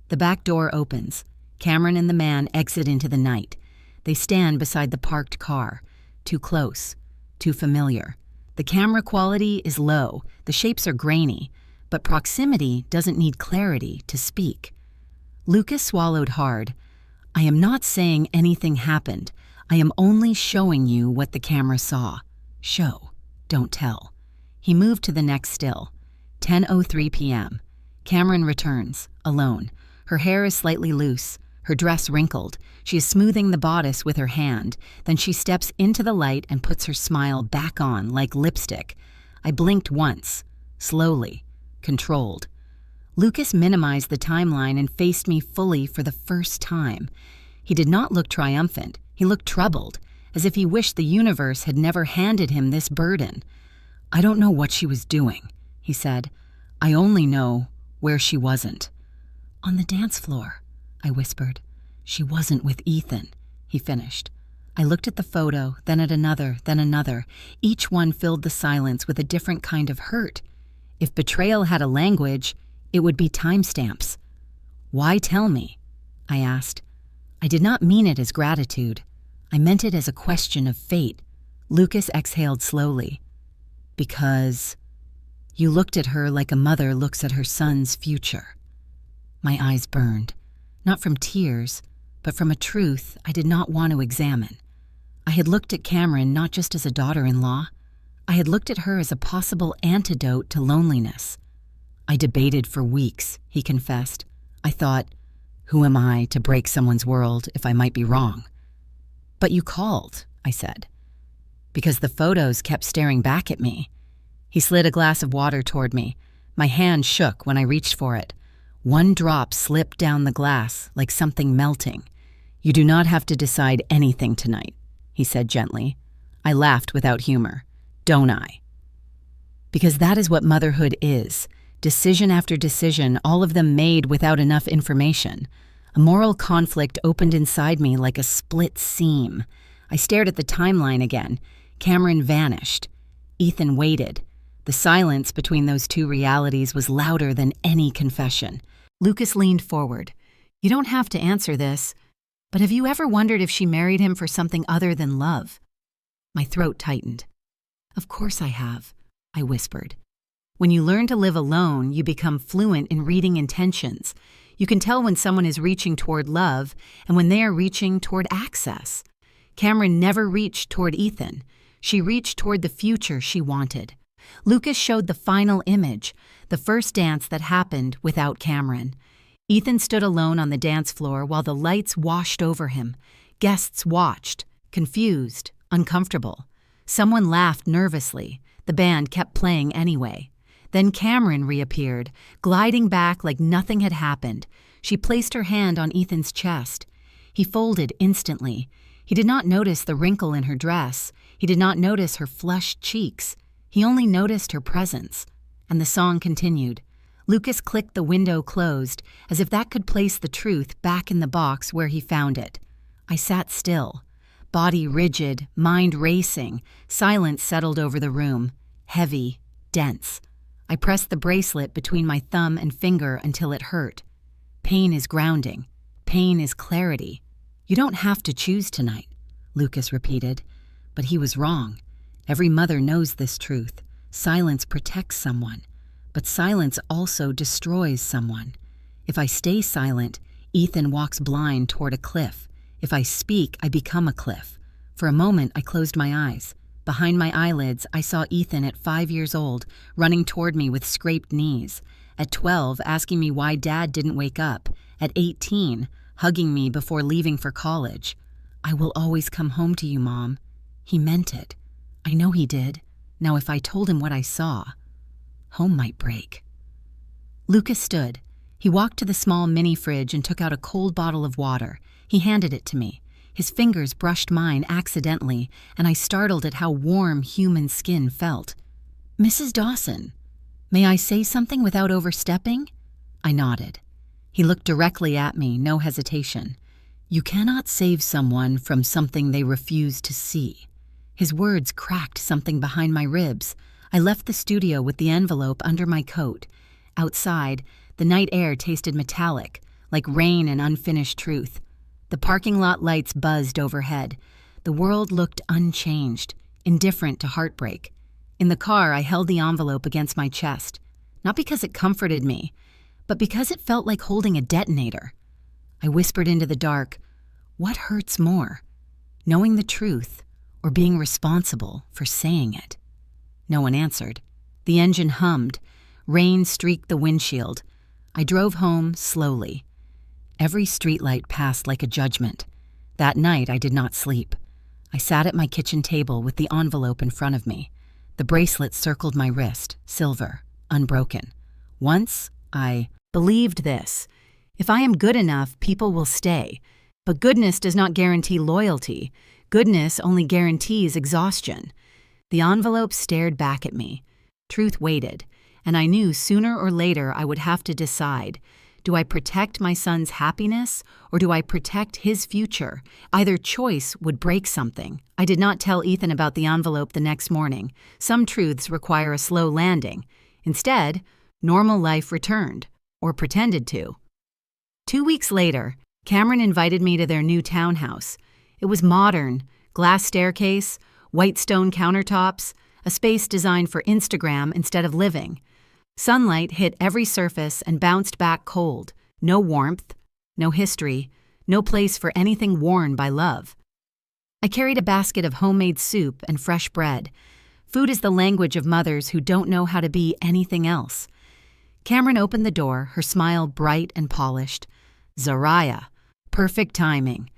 The back door opens. Cameron and the man exit into the night. They stand beside the parked car. Too close. Too familiar. The camera quality is low. The shapes are grainy. But proximity doesn't need clarity to speak. Lucas swallowed hard. I am not saying anything happened. I am only showing you what the camera saw. Show, don't tell. He moved to the next still. 10:03 p.m. Cameron returns, alone. Her hair is slightly loose, her dress wrinkled. She is smoothing the bodice with her hand. Then she steps into the light and puts her smile back on like lipstick. I blinked once, slowly. Controlled. Lucas minimized the timeline and faced me fully for the first time. He did not look triumphant. He looked troubled, as if he wished the universe had never handed him this burden. I don't know what she was doing, he said. I only know where she wasn't. On the dance floor, I whispered. She wasn't with Ethan, he finished. I looked at the photo, then at another, then another. Each one filled the silence with a different kind of hurt. If betrayal had a language, it would be timestamps. Why tell me? I asked. I did not mean it as gratitude. I meant it as a question of fate. Lucas exhaled slowly. Because you looked at her like a mother looks at her son's future. My eyes burned, not from tears, but from a truth I did not want to examine. I had looked at Cameron not just as a daughter-in-law. I had looked at her as a possible antidote to loneliness. I debated for weeks, he confessed. I thought, who am I to break someone's world if I might be wrong? But you called, I said, because the photos kept staring back at me. He slid a glass of water toward me. My hand shook when I reached for it. One drop slipped down the glass like something melting. You do not have to decide anything tonight, he said gently. I laughed without humor. Don't I? Because that is what motherhood is. Decision after decision, all of them made without enough information. A moral conflict opened inside me like a split seam. I stared at the timeline again. Cameron vanished. Ethan waited. The silence between those two realities was louder than any confession. Lucas leaned forward. You don't have to answer this, but have you ever wondered if she married him for something other than love? My throat tightened. Of course I have, I whispered. When you learn to live alone, you become fluent in reading intentions. You can tell when someone is reaching toward love and when they are reaching toward access. Cameron never reached toward Ethan. She reached toward the future she wanted. Lucas showed the final image, the first dance that happened without Cameron. Ethan stood alone on the dance floor while the lights washed over him. Guests watched, confused, uncomfortable. Someone laughed nervously. The band kept playing anyway. Then Cameron reappeared, gliding back like nothing had happened. She placed her hand on Ethan's chest. He folded instantly. He did not notice the wrinkle in her dress. He did not notice her flushed cheeks. He only noticed her presence. And the song continued. Lucas clicked the window closed, as if that could place the truth back in the box where he found it. I sat still. Body rigid, mind racing, silence settled over the room. Heavy, dense. I pressed the bracelet between my thumb and finger until it hurt. Pain is grounding. Pain is clarity. You don't have to choose tonight, Lucas repeated. But he was wrong. Every mother knows this truth. Silence protects someone. But silence also destroys someone. If I stay silent, Ethan walks blind toward a cliff. If I speak, I become a cliff. For a moment, I closed my eyes. Behind my eyelids, I saw Ethan at 5 years old, running toward me with scraped knees. At 12, asking me why Dad didn't wake up. At 18, hugging me before leaving for college. I will always come home to you, Mom. He meant it. I know he did. Now if I told him what I saw, home might break. Lucas stood. He walked to the small mini fridge and took out a cold bottle of water. He handed it to me. His fingers brushed mine accidentally, and I startled at how warm human skin felt. Mrs. Dawson, may I say something without overstepping? I nodded. He looked directly at me, no hesitation. You cannot save someone from something they refuse to see. His words cracked something behind my ribs. I left the studio with the envelope under my coat. Outside, the night air tasted metallic, like rain and unfinished truth. The parking lot lights buzzed overhead. The world looked unchanged, indifferent to heartbreak. In the car, I held the envelope against my chest, not because it comforted me, but because it felt like holding a detonator. I whispered into the dark, what hurts more, knowing the truth or being responsible for saying it? No one answered. The engine hummed. Rain streaked the windshield. I drove home slowly. Every streetlight passed like a judgment. That night, I did not sleep. I sat at my kitchen table with the envelope in front of me. The bracelet circled my wrist, silver, unbroken. Once, I believed this. If I am good enough, people will stay. But goodness does not guarantee loyalty. Goodness only guarantees exhaustion. The envelope stared back at me. Truth waited, and I knew sooner or later I would have to decide. Do I protect my son's happiness, or do I protect his future? Either choice would break something. I did not tell Ethan about the envelope the next morning. Some truths require a slow landing. Instead, normal life returned, or pretended to. 2 weeks later, Cameron invited me to their new townhouse. It was modern, glass staircase, white stone countertops, a space designed for Instagram instead of living. Sunlight hit every surface and bounced back cold. No warmth, no history, no place for anything worn by love. I carried a basket of homemade soup and fresh bread. Food is the language of mothers who don't know how to be anything else. Cameron opened the door, her smile bright and polished. Zariah. Perfect timing.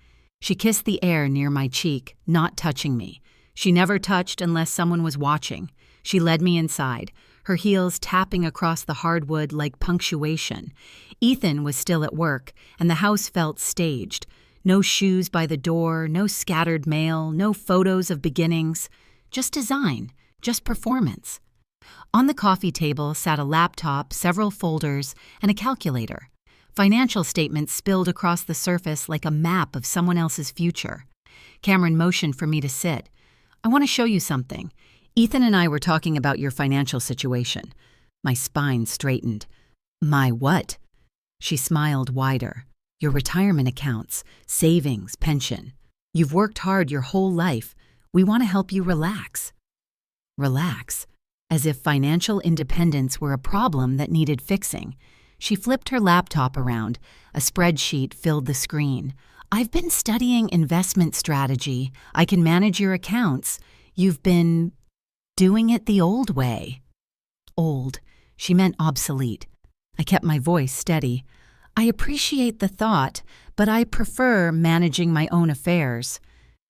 She kissed the air near my cheek, not touching me. She never touched unless someone was watching. She led me inside, her heels tapping across the hardwood like punctuation. Ethan was still at work, and the house felt staged. No shoes by the door, no scattered mail, no photos of beginnings. Just design, just performance. On the coffee table sat a laptop, several folders, and a calculator. Financial statements spilled across the surface like a map of someone else's future. Cameron motioned for me to sit. I want to show you something. Ethan and I were talking about your financial situation. My spine straightened. My what? She smiled wider. Your retirement accounts, savings, pension. You've worked hard your whole life. We want to help you relax. Relax? As if financial independence were a problem that needed fixing. She flipped her laptop around. A spreadsheet filled the screen. I've been studying investment strategy. I can manage your accounts. You've been doing it the old way. Old. She meant obsolete. I kept my voice steady. I appreciate the thought, but I prefer managing my own affairs.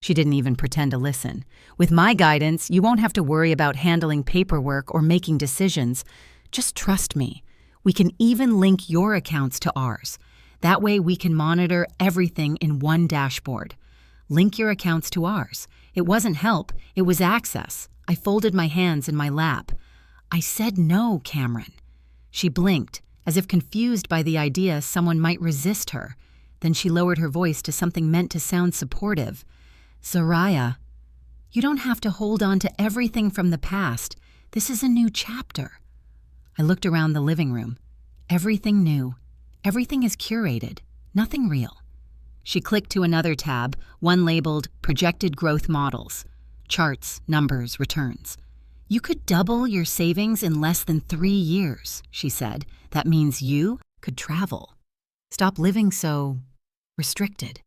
She didn't even pretend to listen. With my guidance, you won't have to worry about handling paperwork or making decisions. Just trust me. We can even link your accounts to ours. That way we can monitor everything in one dashboard. Link your accounts to ours. It wasn't help, it was access. I folded my hands in my lap. I said no, Cameron. She blinked, as if confused by the idea someone might resist her. Then she lowered her voice to something meant to sound supportive. Zariah, you don't have to hold on to everything from the past. This is a new chapter. I looked around the living room. Everything new. Everything is curated. Nothing real. She clicked to another tab, one labeled Projected Growth Models. Charts, numbers, returns. You could double your savings in less than 3 years, she said. That means you could travel. Stop living so restricted.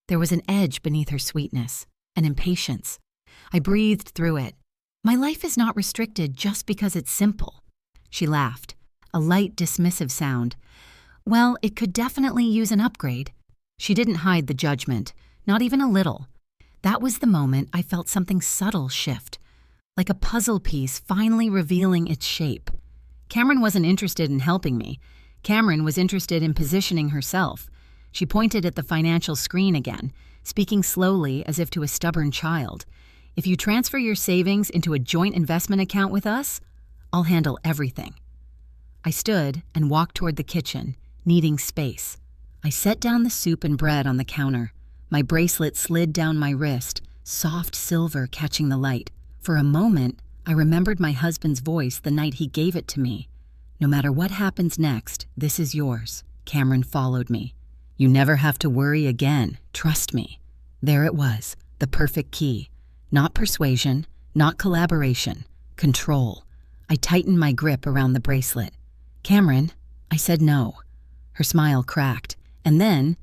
There was an edge beneath her sweetness, an impatience. I breathed through it. My life is not restricted just because it's simple. She laughed, a light dismissive sound. Well, it could definitely use an upgrade. She didn't hide the judgment, not even a little. That was the moment I felt something subtle shift, like a puzzle piece finally revealing its shape. Cameron wasn't interested in helping me. Cameron was interested in positioning herself. She pointed at the financial screen again, speaking slowly as if to a stubborn child. If you transfer your savings into a joint investment account with us, I'll handle everything. I stood and walked toward the kitchen, needing space. I set down the soup and bread on the counter. My bracelet slid down my wrist, soft silver catching the light. For a moment, I remembered my husband's voice the night he gave it to me. No matter what happens next, this is yours. Cameron followed me. You never have to worry again. Trust me. There it was, the perfect key. Not persuasion, not collaboration, control. I tightened my grip around the bracelet. Cameron, I said no. Her smile cracked. And then,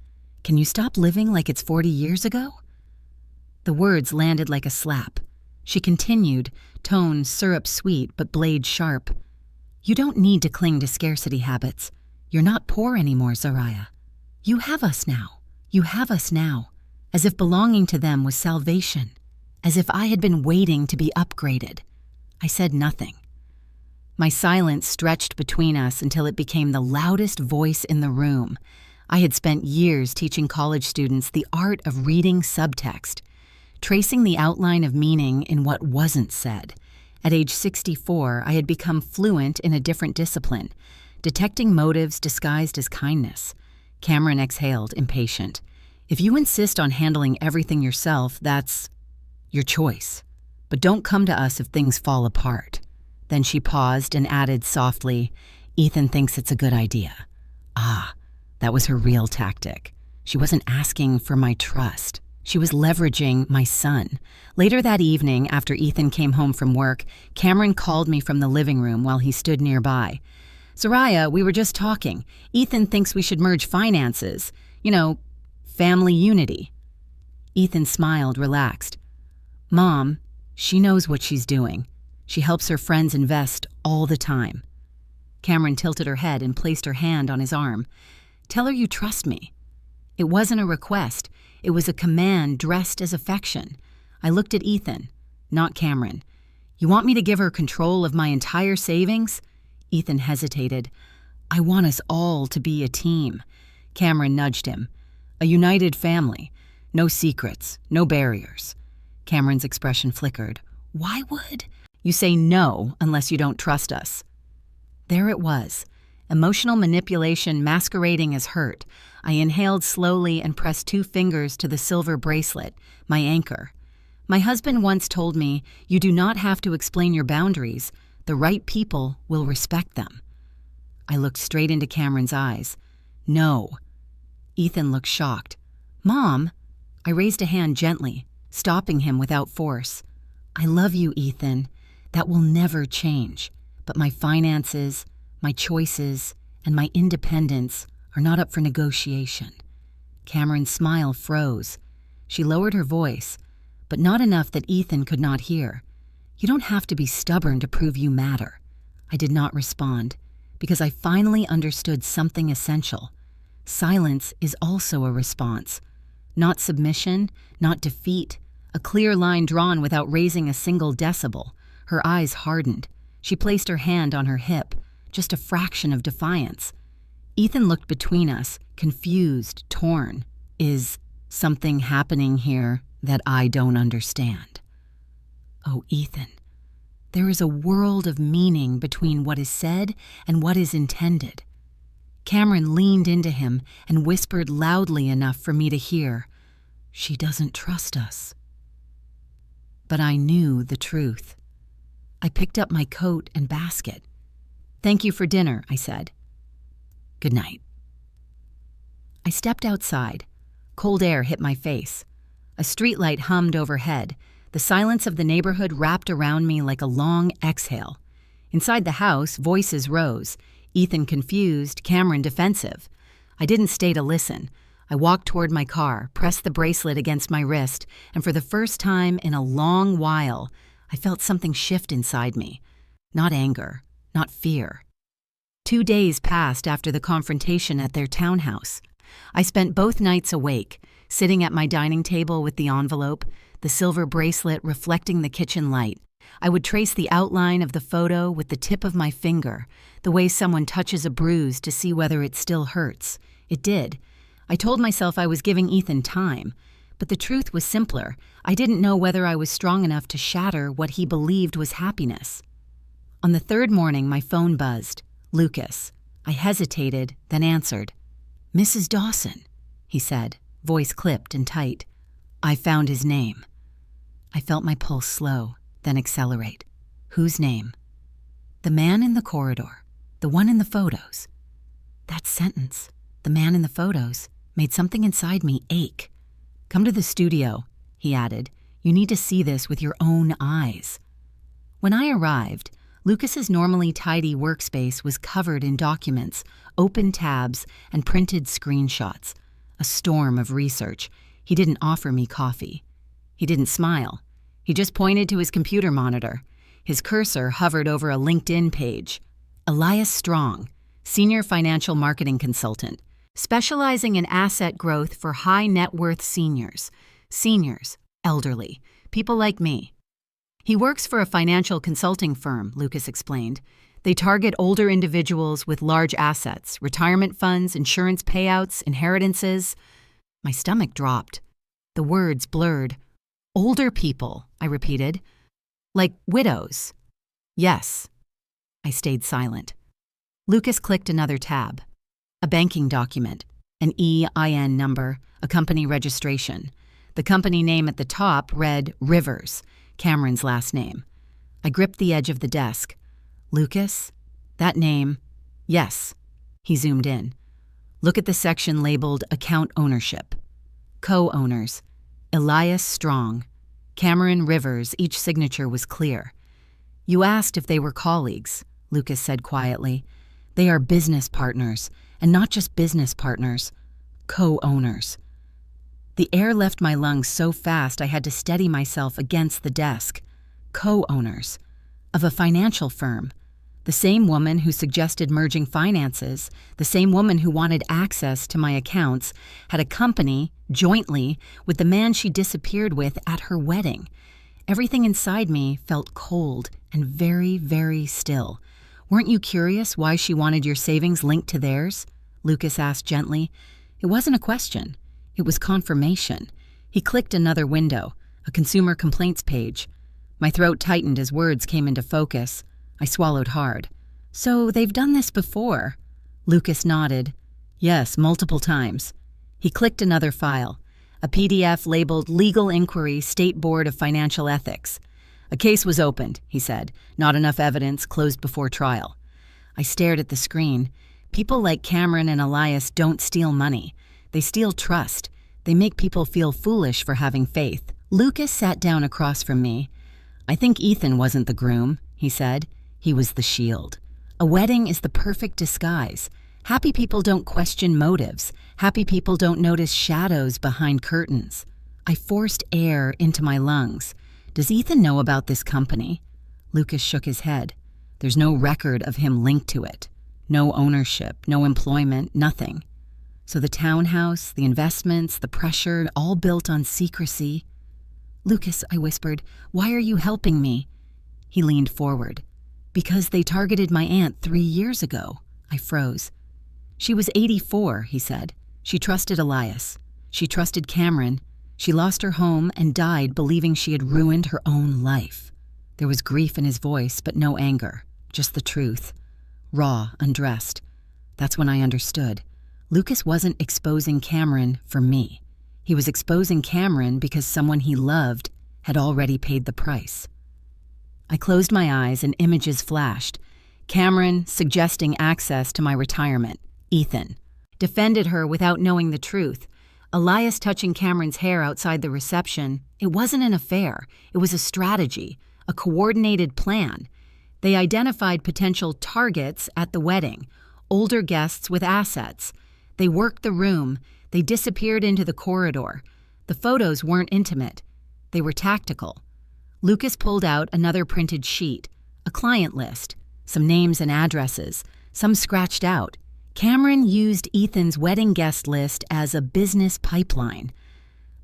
can you stop living like it's 40 years ago? The words landed like a slap. She continued, tone syrup sweet but blade sharp. You don't need to cling to scarcity habits. You're not poor anymore, Zariah. You have us now. You have us now. As if belonging to them was salvation. As if I had been waiting to be upgraded. I said nothing. My silence stretched between us until it became the loudest voice in the room. I had spent years teaching college students the art of reading subtext, tracing the outline of meaning in what wasn't said. At age 64, I had become fluent in a different discipline, detecting motives disguised as kindness. Cameron exhaled, impatient. If you insist on handling everything yourself, that's your choice. But don't come to us if things fall apart. Then she paused and added softly, Ethan thinks it's a good idea. That was her real tactic. She wasn't asking for my trust. She was leveraging my son. Later that evening, after Ethan came home from work, Cameron called me from the living room while he stood nearby. Zariah, we were just talking. Ethan thinks we should merge finances. You know, family unity. Ethan smiled, relaxed. Mom, she knows what she's doing. She helps her friends invest all the time. Cameron tilted her head and placed her hand on his arm. Tell her you trust me. It wasn't a request. It was a command dressed as affection. I looked at Ethan, not Cameron. You want me to give her control of my entire savings? Ethan hesitated. I want us all to be a team. Cameron nudged him. A united family. No secrets, no barriers. Cameron's expression flickered. Why would? You say no unless you don't trust us. There it was. Emotional manipulation masquerading as hurt. I inhaled slowly and pressed 2 fingers to the silver bracelet, my anchor. My husband once told me, you do not have to explain your boundaries. The right people will respect them. I looked straight into Cameron's eyes. No. Ethan looked shocked. Mom? I raised a hand gently, stopping him without force. I love you, Ethan. That will never change. But my finances, my choices, and my independence are not up for negotiation. Cameron's smile froze. She lowered her voice, but not enough that Ethan could not hear. You don't have to be stubborn to prove you matter. I did not respond, because I finally understood something essential. Silence is also a response. Not submission, not defeat, a clear line drawn without raising a single decibel. Her eyes hardened. She placed her hand on her hip. just a fraction of defiance. Ethan looked between us, confused, torn. Is something happening here that I don't understand? Oh, Ethan, there is a world of meaning between what is said and what is intended. Cameron leaned into him and whispered loudly enough for me to hear, "She doesn't trust us." But I knew the truth. I picked up my coat and basket. "Thank you for dinner," I said. "Good night." I stepped outside. Cold air hit my face. A streetlight hummed overhead. The silence of the neighborhood wrapped around me like a long exhale. Inside the house, voices rose. Ethan confused, Cameron defensive. I didn't stay to listen. I walked toward my car, pressed the bracelet against my wrist, and for the first time in a long while, I felt something shift inside me. Not anger, not fear. 2 days passed after the confrontation at their townhouse. I spent both nights awake, sitting at my dining table with the envelope, the silver bracelet reflecting the kitchen light. I would trace the outline of the photo with the tip of my finger, the way someone touches a bruise to see whether it still hurts. It did. I told myself I was giving Ethan time, but the truth was simpler. I didn't know whether I was strong enough to shatter what he believed was happiness. On the third morning, my phone buzzed. Lucas. I hesitated, then answered. "Mrs. Dawson," he said, voice clipped and tight. I found his name. I felt my pulse slow, then accelerate. Whose name? The man in the corridor, the one in the photos. That sentence, the man in the photos, made something inside me ache. "Come to the studio," he added. "You need to see this with your own eyes." When I arrived, Lucas's normally tidy workspace was covered in documents, open tabs, and printed screenshots. A storm of research. He didn't offer me coffee. He didn't smile. He just pointed to his computer monitor. His cursor hovered over a LinkedIn page. Elias Strong, Senior Financial Marketing Consultant, specializing in asset growth for high net worth seniors. Seniors, elderly, people like me. He works for a financial consulting firm, Lucas explained. They target older individuals with large assets, retirement funds, insurance payouts, inheritances. My stomach dropped. The words blurred. "Older people," I repeated. "Like widows?" "Yes." I stayed silent. Lucas clicked another tab. A banking document, an EIN number, a company registration. The company name at the top read Rivers, Cameron's last name. I gripped the edge of the desk. "Lucas? That name?" "Yes." He zoomed in. "Look at the section labeled Account Ownership. Co-owners. Elias Strong. Cameron Rivers." Each signature was clear. "You asked if they were colleagues," Lucas said quietly. "They are business partners, and not just business partners. Co-owners." The air left my lungs so fast I had to steady myself against the desk. Co-owners. Of a financial firm. The same woman who suggested merging finances, the same woman who wanted access to my accounts, had a company, jointly, with the man she disappeared with at her wedding. Everything inside me felt cold and very, very still. "Weren't you curious why she wanted your savings linked to theirs?" Lucas asked gently. It wasn't a question. It was confirmation. He clicked another window, a consumer complaints page. My throat tightened as words came into focus. I swallowed hard. "So they've done this before?" Lucas nodded. "Yes, multiple times." He clicked another file, a PDF labeled Legal Inquiry, State Board of Financial Ethics. "A case was opened," he said. "Not enough evidence, closed before trial." I stared at the screen. People like Cameron and Elias don't steal money. They steal trust. They make people feel foolish for having faith. Lucas sat down across from me. "I think Ethan wasn't the groom," he said. "He was the shield. A wedding is the perfect disguise. Happy people don't question motives. Happy people don't notice shadows behind curtains." I forced air into my lungs. "Does Ethan know about this company?" Lucas shook his head. "There's no record of him linked to it. No ownership, no employment, nothing. So the townhouse, the investments, the pressure, all built on secrecy." "Lucas," I whispered, "why are you helping me?" He leaned forward. Because they targeted my aunt 3 years ago. I froze. She was 84, he said. She trusted Elias. She trusted Cameron. She lost her home and died believing she had ruined her own life. There was grief in his voice, but no anger, just the truth. Raw, undressed. That's when I understood. Lucas wasn't exposing Cameron for me. He was exposing Cameron because someone he loved had already paid the price. I closed my eyes and images flashed. Cameron suggesting access to my retirement. Ethan defended her without knowing the truth. Elias touching Cameron's hair outside the reception. It wasn't an affair. It was a strategy, a coordinated plan. They identified potential targets at the wedding, older guests with assets. They worked the room. They disappeared into the corridor. The photos weren't intimate. They were tactical. Lucas pulled out another printed sheet, a client list, some names and addresses, some scratched out. Cameron used Ethan's wedding guest list as a business pipeline.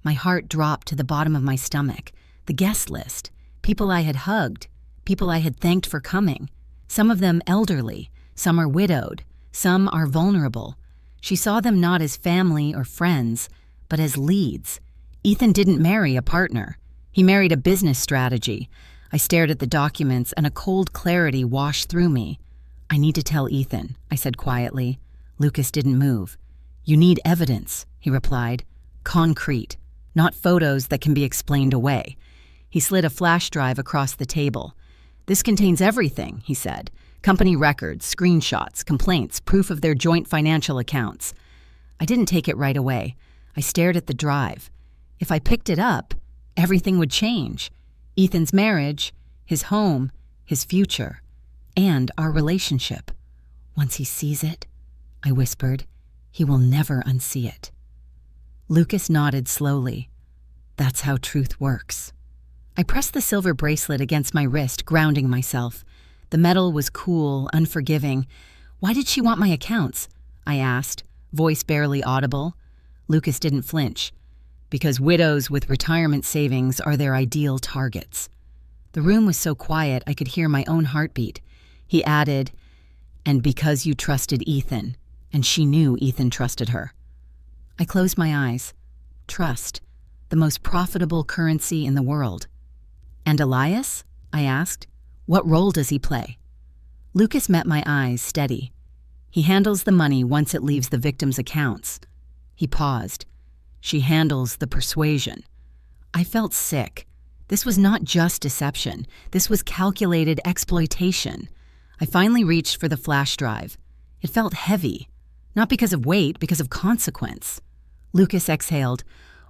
My heart dropped to the bottom of my stomach. The guest list. People I had hugged. People I had thanked for coming. Some of them elderly. Some are widowed. Some are vulnerable. She saw them not as family or friends, but as leads. Ethan didn't marry a partner. He married a business strategy. I stared at the documents and a cold clarity washed through me. I need to tell Ethan, I said quietly. Lucas didn't move. You need evidence, he replied. Concrete, not photos that can be explained away. He slid a flash drive across the table. This contains everything, he said. Company records, screenshots, complaints, proof of their joint financial accounts. I didn't take it right away. I stared at the drive. If I picked it up, everything would change. Ethan's marriage, his home, his future, and our relationship. Once he sees it, I whispered, he will never unsee it. Lucas nodded slowly. That's how truth works. I pressed the silver bracelet against my wrist, grounding myself. The metal was cool, unforgiving. Why did she want my accounts? I asked, voice barely audible. Lucas didn't flinch. Because widows with retirement savings are their ideal targets. The room was so quiet I could hear my own heartbeat. He added, and because you trusted Ethan, and she knew Ethan trusted her. I closed my eyes. Trust, the most profitable currency in the world. And Elias? I asked. What role does he play? Lucas met my eyes steady. He handles the money once it leaves the victim's accounts. He paused. She handles the persuasion. I felt sick. This was not just deception. This was calculated exploitation. I finally reached for the flash drive. It felt heavy. Not because of weight, because of consequence. Lucas exhaled.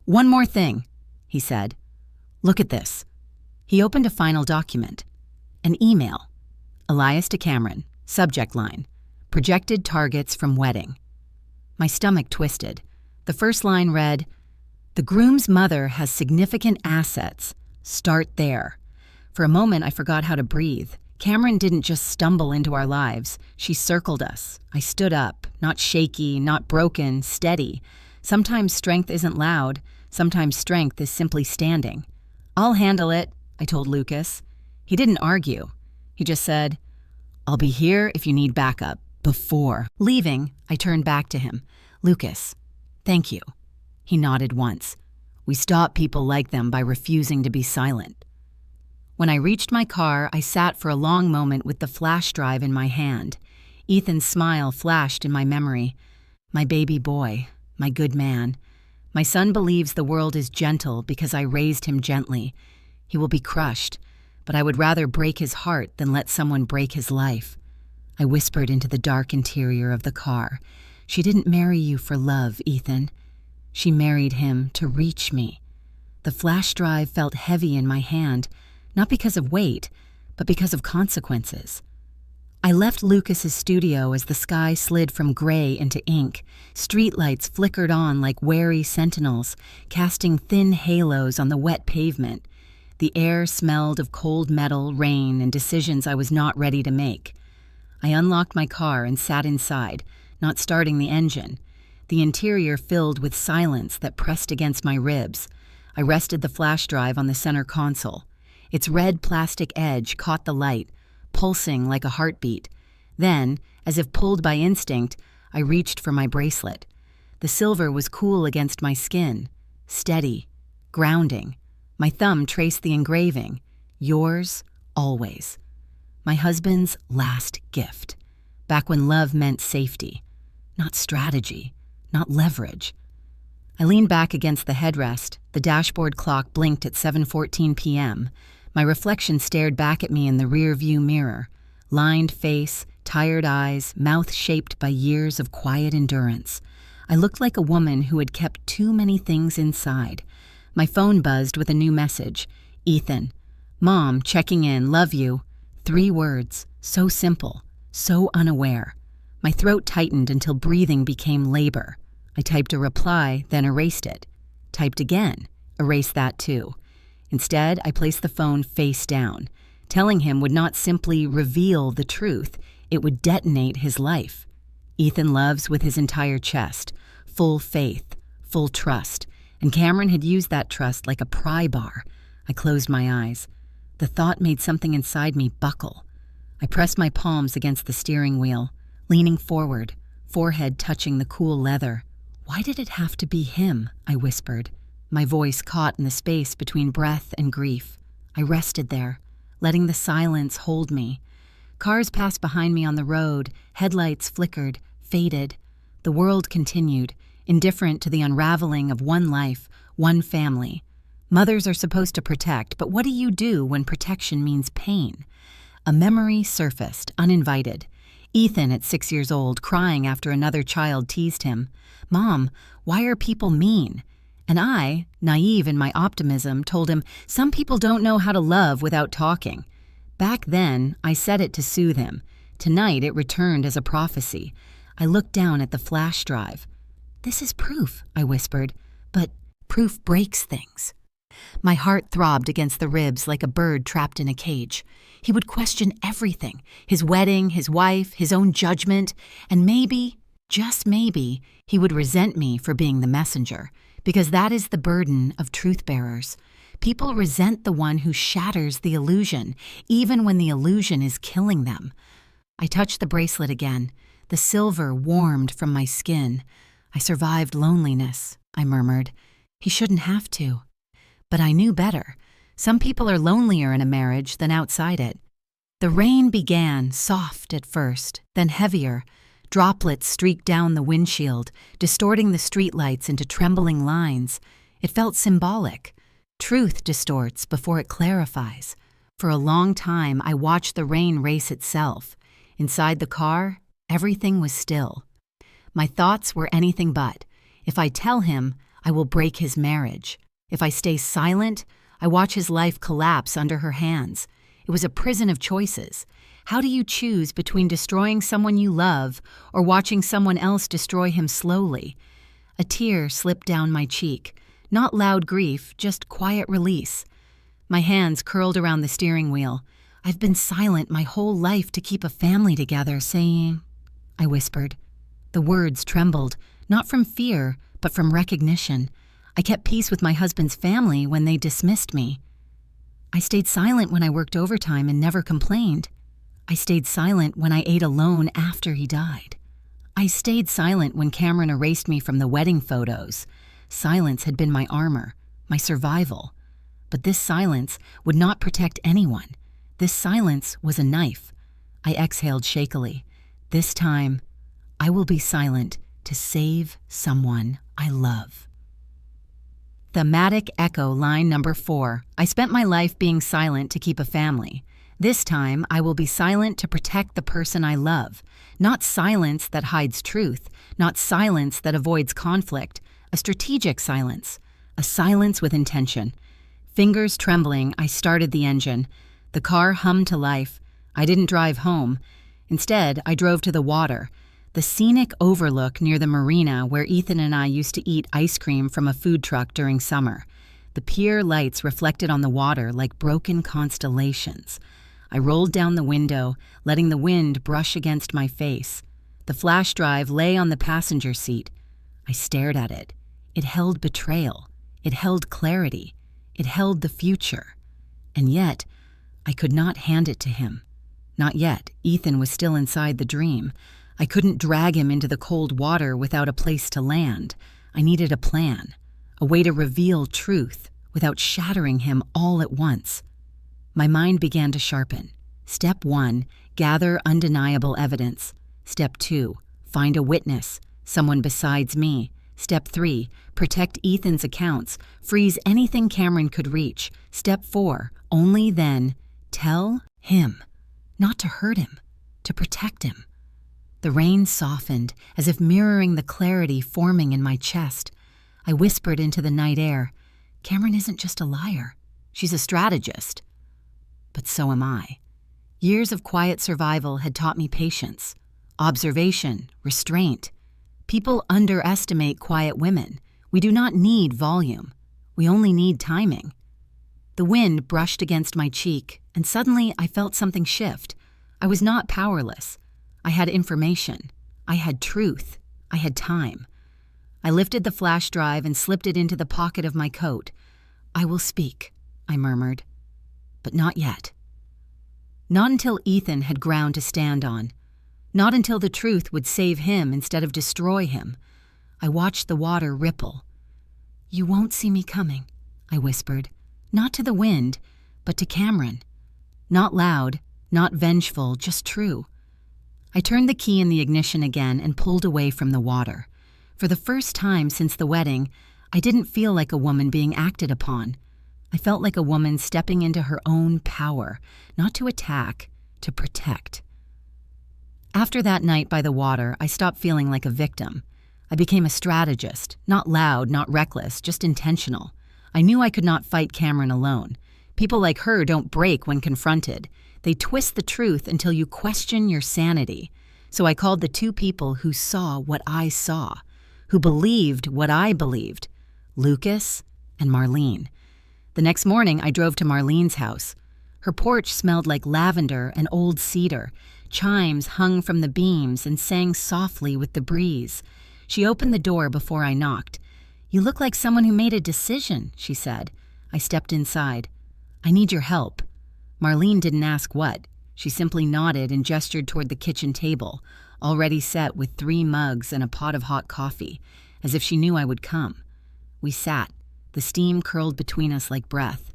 One more thing, he said. Look at this. He opened a final document. An email. Elias to Cameron. Subject line. Projected targets from wedding. My stomach twisted. The first line read, the groom's mother has significant assets. Start there. For a moment, I forgot how to breathe. Cameron didn't just stumble into our lives. She circled us. I stood up, not shaky, not broken, steady. Sometimes strength isn't loud. Sometimes strength is simply standing. I'll handle it, I told Lucas. He didn't argue. He just said, I'll be here if you need backup. Before leaving, I turned back to him. Lucas, thank you. He nodded once. We stop people like them by refusing to be silent. When I reached my car, I sat for a long moment with the flash drive in my hand. Ethan's smile flashed in my memory. My baby boy, my good man. My son believes the world is gentle because I raised him gently. He will be crushed, but I would rather break his heart than let someone break his life. I whispered into the dark interior of the car. She didn't marry you for love, Ethan. She married him to reach me. The flash drive felt heavy in my hand, not because of weight, but because of consequences. I left Lucas's studio as the sky slid from gray into ink. Streetlights flickered on like wary sentinels, casting thin halos on the wet pavement. The air smelled of cold metal, rain, and decisions I was not ready to make. I unlocked my car and sat inside, not starting the engine. The interior filled with silence that pressed against my ribs. I rested the flash drive on the center console. Its red plastic edge caught the light, pulsing like a heartbeat. Then, as if pulled by instinct, I reached for my bracelet. The silver was cool against my skin, steady, grounding. My thumb traced the engraving, "Yours, always." My husband's last gift, back when love meant safety, not strategy, not leverage. I leaned back against the headrest. The dashboard clock blinked at 7:14 p.m. My reflection stared back at me in the rear-view mirror. Lined face, tired eyes, mouth shaped by years of quiet endurance. I looked like a woman who had kept too many things inside. My phone buzzed with a new message. "Ethan. Mom, checking in, love you." 3 words, so simple, so unaware. My throat tightened until breathing became labor. I typed a reply, then erased it. Typed again, erased that too. Instead, I placed the phone face down. Telling him would not simply reveal the truth, it would detonate his life. Ethan loves with his entire chest, full faith, full trust, and Cameron had used that trust like a pry bar. I closed my eyes. The thought made something inside me buckle. I pressed my palms against the steering wheel, leaning forward, forehead touching the cool leather. "Why did it have to be him?" I whispered, my voice caught in the space between breath and grief. I rested there, letting the silence hold me. Cars passed behind me on the road, headlights flickered, faded. The world continued, indifferent to the unraveling of one life, one family. Mothers are supposed to protect, but what do you do when protection means pain? A memory surfaced, uninvited. Ethan, at 6 years old, crying after another child teased him. "Mom, why are people mean?" And I, naive in my optimism, told him, "Some people don't know how to love without talking." Back then, I said it to soothe him. Tonight, it returned as a prophecy. I looked down at the flash drive. "This is proof," I whispered, "but proof breaks things." My heart throbbed against the ribs like a bird trapped in a cage. He would question everything, his wedding, his wife, his own judgment, and maybe, just maybe, he would resent me for being the messenger, because that is the burden of truth-bearers. People resent the one who shatters the illusion, even when the illusion is killing them. I touched the bracelet again. The silver warmed from my skin. "I survived loneliness," I murmured. He shouldn't have to. But I knew better. Some people are lonelier in a marriage than outside it. The rain began, soft at first, then heavier. Droplets streaked down the windshield, distorting the streetlights into trembling lines. It felt symbolic. Truth distorts before it clarifies. For a long time, I watched the rain race itself. Inside the car, everything was still. My thoughts were anything but. If I tell him, I will break his marriage. If I stay silent, I watch his life collapse under her hands. It was a prison of choices. How do you choose between destroying someone you love or watching someone else destroy him slowly? A tear slipped down my cheek. Not loud grief, just quiet release. My hands curled around the steering wheel. "I've been silent my whole life to keep a family together, saying," I whispered. The words trembled, not from fear, but from recognition. I kept peace with my husband's family when they dismissed me. I stayed silent when I worked overtime and never complained. I stayed silent when I ate alone after he died. I stayed silent when Cameron erased me from the wedding photos. Silence had been my armor, my survival. But this silence would not protect anyone. This silence was a knife. I exhaled shakily. This time, I will be silent to save someone I love. Thematic echo line number 4. I spent my life being silent to keep a family. This time, I will be silent to protect the person I love. Not silence that hides truth, not silence that avoids conflict, a strategic silence, a silence with intention. Fingers trembling, I started the engine. The car hummed to life. I didn't drive home. Instead, I drove to the water. The scenic overlook near the marina where Ethan and I used to eat ice cream from a food truck during summer. The pier lights reflected on the water like broken constellations. I rolled down the window, letting the wind brush against my face. The flash drive lay on the passenger seat. I stared at it. It held betrayal. It held clarity. It held the future. And yet, I could not hand it to him. Not yet. Ethan was still inside the dream. I couldn't drag him into the cold water without a place to land. I needed a plan, a way to reveal truth without shattering him all at once. My mind began to sharpen. Step 1, gather undeniable evidence. Step 2, find a witness, someone besides me. Step 3, protect Ethan's accounts, freeze anything Cameron could reach. Step 4, only then, tell him. Not to hurt him, to protect him. The rain softened, as if mirroring the clarity forming in my chest. I whispered into the night air, Cameron isn't just a liar. She's a strategist. But so am I. Years of quiet survival had taught me patience, observation, restraint. People underestimate quiet women. We do not need volume. We only need timing. The wind brushed against my cheek, and suddenly I felt something shift. I was not powerless. I had information. I had truth. I had time. I lifted the flash drive and slipped it into the pocket of my coat. I will speak, I murmured. But not yet. Not until Ethan had ground to stand on. Not until the truth would save him instead of destroy him. I watched the water ripple. You won't see me coming, I whispered. Not to the wind, but to Cameron. Not loud, not vengeful, just true. I turned the key in the ignition again and pulled away from the water. For the first time since the wedding, I didn't feel like a woman being acted upon. I felt like a woman stepping into her own power, not to attack, to protect. After that night by the water, I stopped feeling like a victim. I became a strategist, not loud, not reckless, just intentional. I knew I could not fight Cameron alone. People like her don't break when confronted. They twist the truth until you question your sanity. So I called the two people who saw what I saw, who believed what I believed, Lucas and Marlene. The next morning, I drove to Marlene's house. Her porch smelled like lavender and old cedar. Chimes hung from the beams and sang softly with the breeze. She opened the door before I knocked. You look like someone who made a decision, she said. I stepped inside. I need your help. Marlene didn't ask what. She simply nodded and gestured toward the kitchen table, already set with 3 mugs and a pot of hot coffee, as if she knew I would come. We sat. The steam curled between us like breath.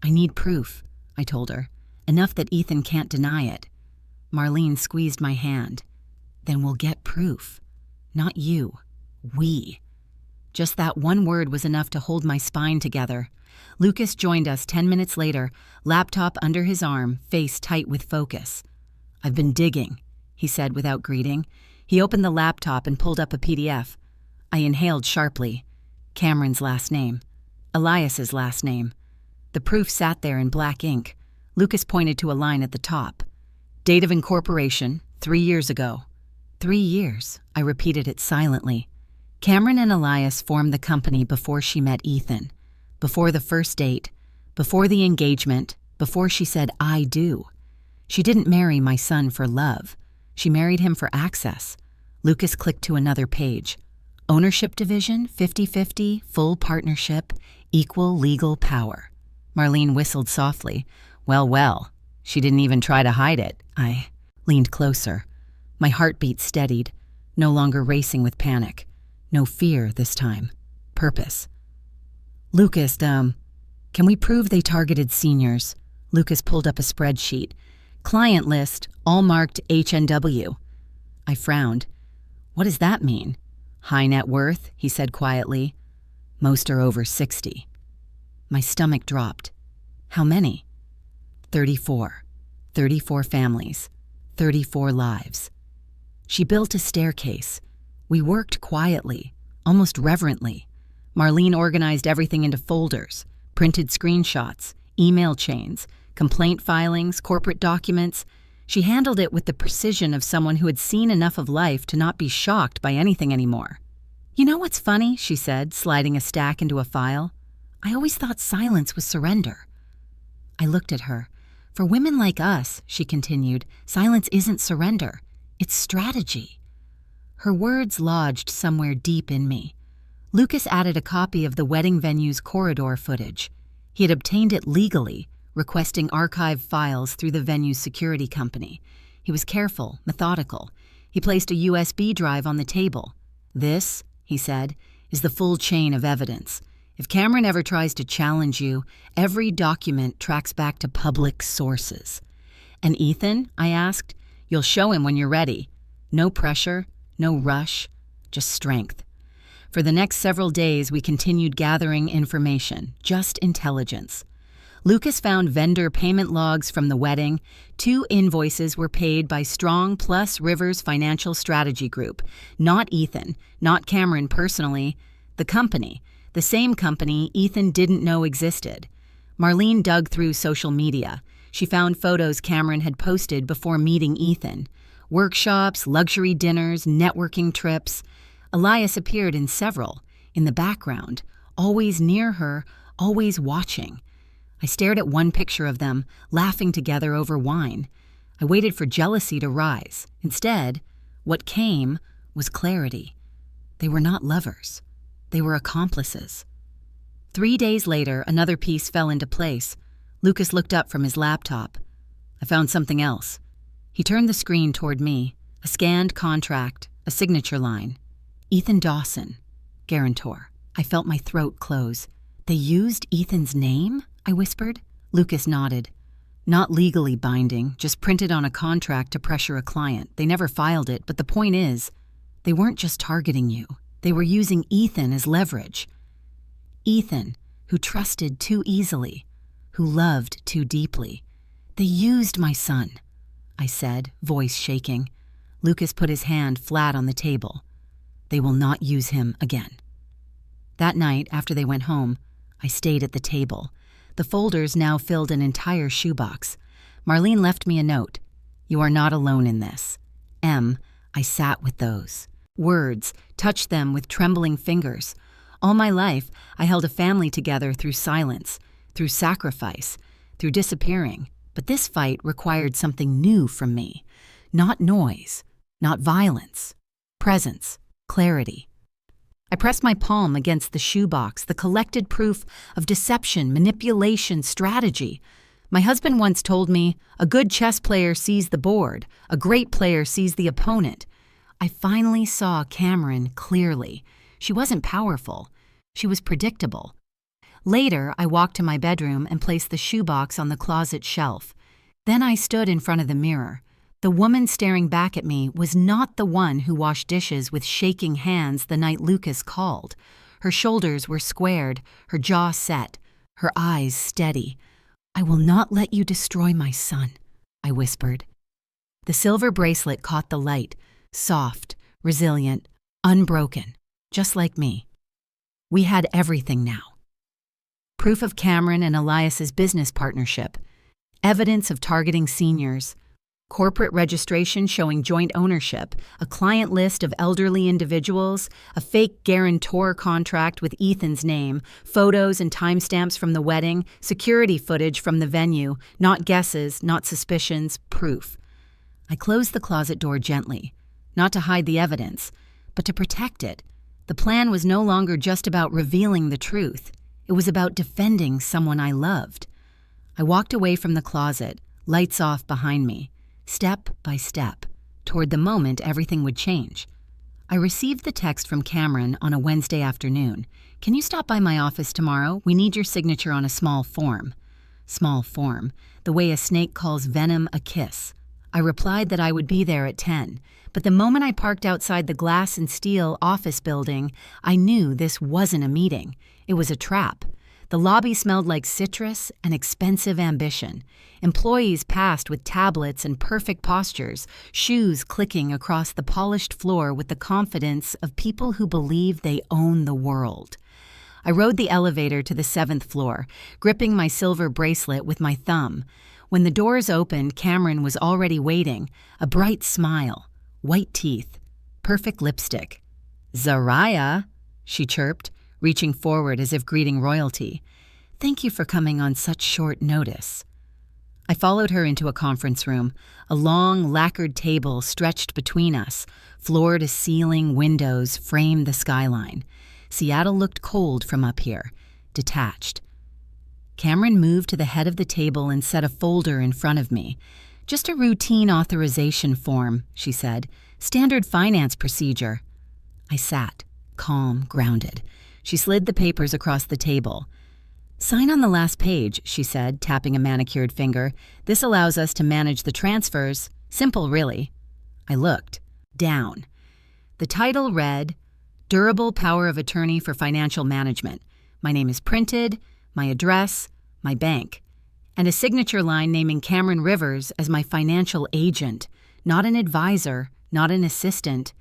I need proof, I told her. Enough that Ethan can't deny it. Marlene squeezed my hand. Then we'll get proof. Not you. We. Just that one word was enough to hold my spine together. Lucas joined us 10 minutes later, laptop under his arm, face tight with focus. I've been digging, he said without greeting. He opened the laptop and pulled up a PDF. I inhaled sharply. Cameron's last name. Elias's last name. The proof sat there in black ink. Lucas pointed to a line at the top. Date of incorporation, 3 years ago. 3 years, I repeated it silently. Cameron and Elias formed the company before she met Ethan. Before the first date, before the engagement, before she said, I do. She didn't marry my son for love. She married him for access. Lucas clicked to another page. Ownership division, 50-50, full partnership, equal legal power. Marlene whistled softly. Well, well. She didn't even try to hide it. I leaned closer. My heartbeat steadied, no longer racing with panic. No fear this time. Purpose. Lucas, can we prove they targeted seniors? Lucas pulled up a spreadsheet. Client list, all marked HNW. I frowned. What does that mean? High net worth, he said quietly. Most are over 60. My stomach dropped. How many? 34. 34 families. 34 lives. She built a staircase. We worked quietly, almost reverently. Marlene organized everything into folders, printed screenshots, email chains, complaint filings, corporate documents. She handled it with the precision of someone who had seen enough of life to not be shocked by anything anymore. You know what's funny, she said, sliding a stack into a file. I always thought silence was surrender. I looked at her. For women like us, she continued, silence isn't surrender. It's strategy. Her words lodged somewhere deep in me. Lucas added a copy of the wedding venue's corridor footage. He had obtained it legally, requesting archived files through the venue's security company. He was careful, methodical. He placed a USB drive on the table. "This," he said, "is the full chain of evidence. If Cameron ever tries to challenge you, every document tracks back to public sources." "And Ethan?" I asked. "You'll show him when you're ready. No pressure, no rush, just strength." For the next several days, we continued gathering information, just intelligence. Lucas found vendor payment logs from the wedding. 2 invoices were paid by Strong plus Rivers Financial Strategy Group. Not Ethan, not Cameron personally. The company, the same company Ethan didn't know existed. Marlene dug through social media. She found photos Cameron had posted before meeting Ethan. Workshops, luxury dinners, networking trips. Elias appeared in several, in the background, always near her, always watching. I stared at one picture of them, laughing together over wine. I waited for jealousy to rise. Instead, what came was clarity. They were not lovers. They were accomplices. 3 days later, another piece fell into place. Lucas looked up from his laptop. "I found something else." He turned the screen toward me. A scanned contract, a signature line. "Ethan Dawson, guarantor." I felt my throat close. "They used Ethan's name?" I whispered. Lucas nodded. "Not legally binding, just printed on a contract to pressure a client. They never filed it, but the point is, they weren't just targeting you. They were using Ethan as leverage. Ethan, who trusted too easily, who loved too deeply. They used my son," I said, voice shaking. Lucas put his hand flat on the table. "They will not use him again." That night, after they went home, I stayed at the table. The folders now filled an entire shoebox. Marlene left me a note. "You are not alone in this." I sat with those. Words, touched them with trembling fingers. All my life, I held a family together through silence, through sacrifice, through disappearing. But this fight required something new from me. Not noise, not violence. Presence, clarity. I pressed my palm against the shoebox, the collected proof of deception, manipulation, strategy. My husband once told me, "A good chess player sees the board, a great player sees the opponent." I finally saw Cameron clearly. She wasn't powerful. She was predictable. Later, I walked to my bedroom and placed the shoebox on the closet shelf. Then I stood in front of the mirror. The woman staring back at me was not the one who washed dishes with shaking hands the night Lucas called. Her shoulders were squared, her jaw set, her eyes steady. "I will not let you destroy my son," I whispered. The silver bracelet caught the light, soft, resilient, unbroken, just like me. We had everything now. Proof of Cameron and Elias's business partnership, evidence of targeting seniors, corporate registration showing joint ownership, a client list of elderly individuals, a fake guarantor contract with Ethan's name, photos and timestamps from the wedding, security footage from the venue, not guesses, not suspicions, proof. I closed the closet door gently, not to hide the evidence, but to protect it. The plan was no longer just about revealing the truth. It was about defending someone I loved. I walked away from the closet, lights off behind me, step by step, toward the moment everything would change. I received the text from Cameron on a Wednesday afternoon. "Can you stop by my office tomorrow? We need your signature on a small form." Small form, the way a snake calls venom a kiss. I replied that I would be there at 10, but the moment I parked outside the glass and steel office building, I knew this wasn't a meeting. It was a trap. The lobby smelled like citrus and expensive ambition. Employees passed with tablets and perfect postures, shoes clicking across the polished floor with the confidence of people who believe they own the world. I rode the elevator to the 7th floor, gripping my silver bracelet with my thumb. When the doors opened, Cameron was already waiting, a bright smile, white teeth, perfect lipstick. "Zariah," she chirped, reaching forward as if greeting royalty. "Thank you for coming on such short notice." I followed her into a conference room. A long, lacquered table stretched between us. Floor to ceiling windows framed the skyline. Seattle looked cold from up here, detached. Cameron moved to the head of the table and set a folder in front of me. "Just a routine authorization form," she said. "Standard finance procedure." I sat, calm, grounded. She slid the papers across the table. "Sign on the last page," she said, tapping a manicured finger. "This allows us to manage the transfers. Simple, really." I looked. Down. The title read, "Durable Power of Attorney for Financial Management." My name is printed, my address, my bank, and a signature line naming Cameron Rivers as my financial agent. Not an advisor, not an assistant.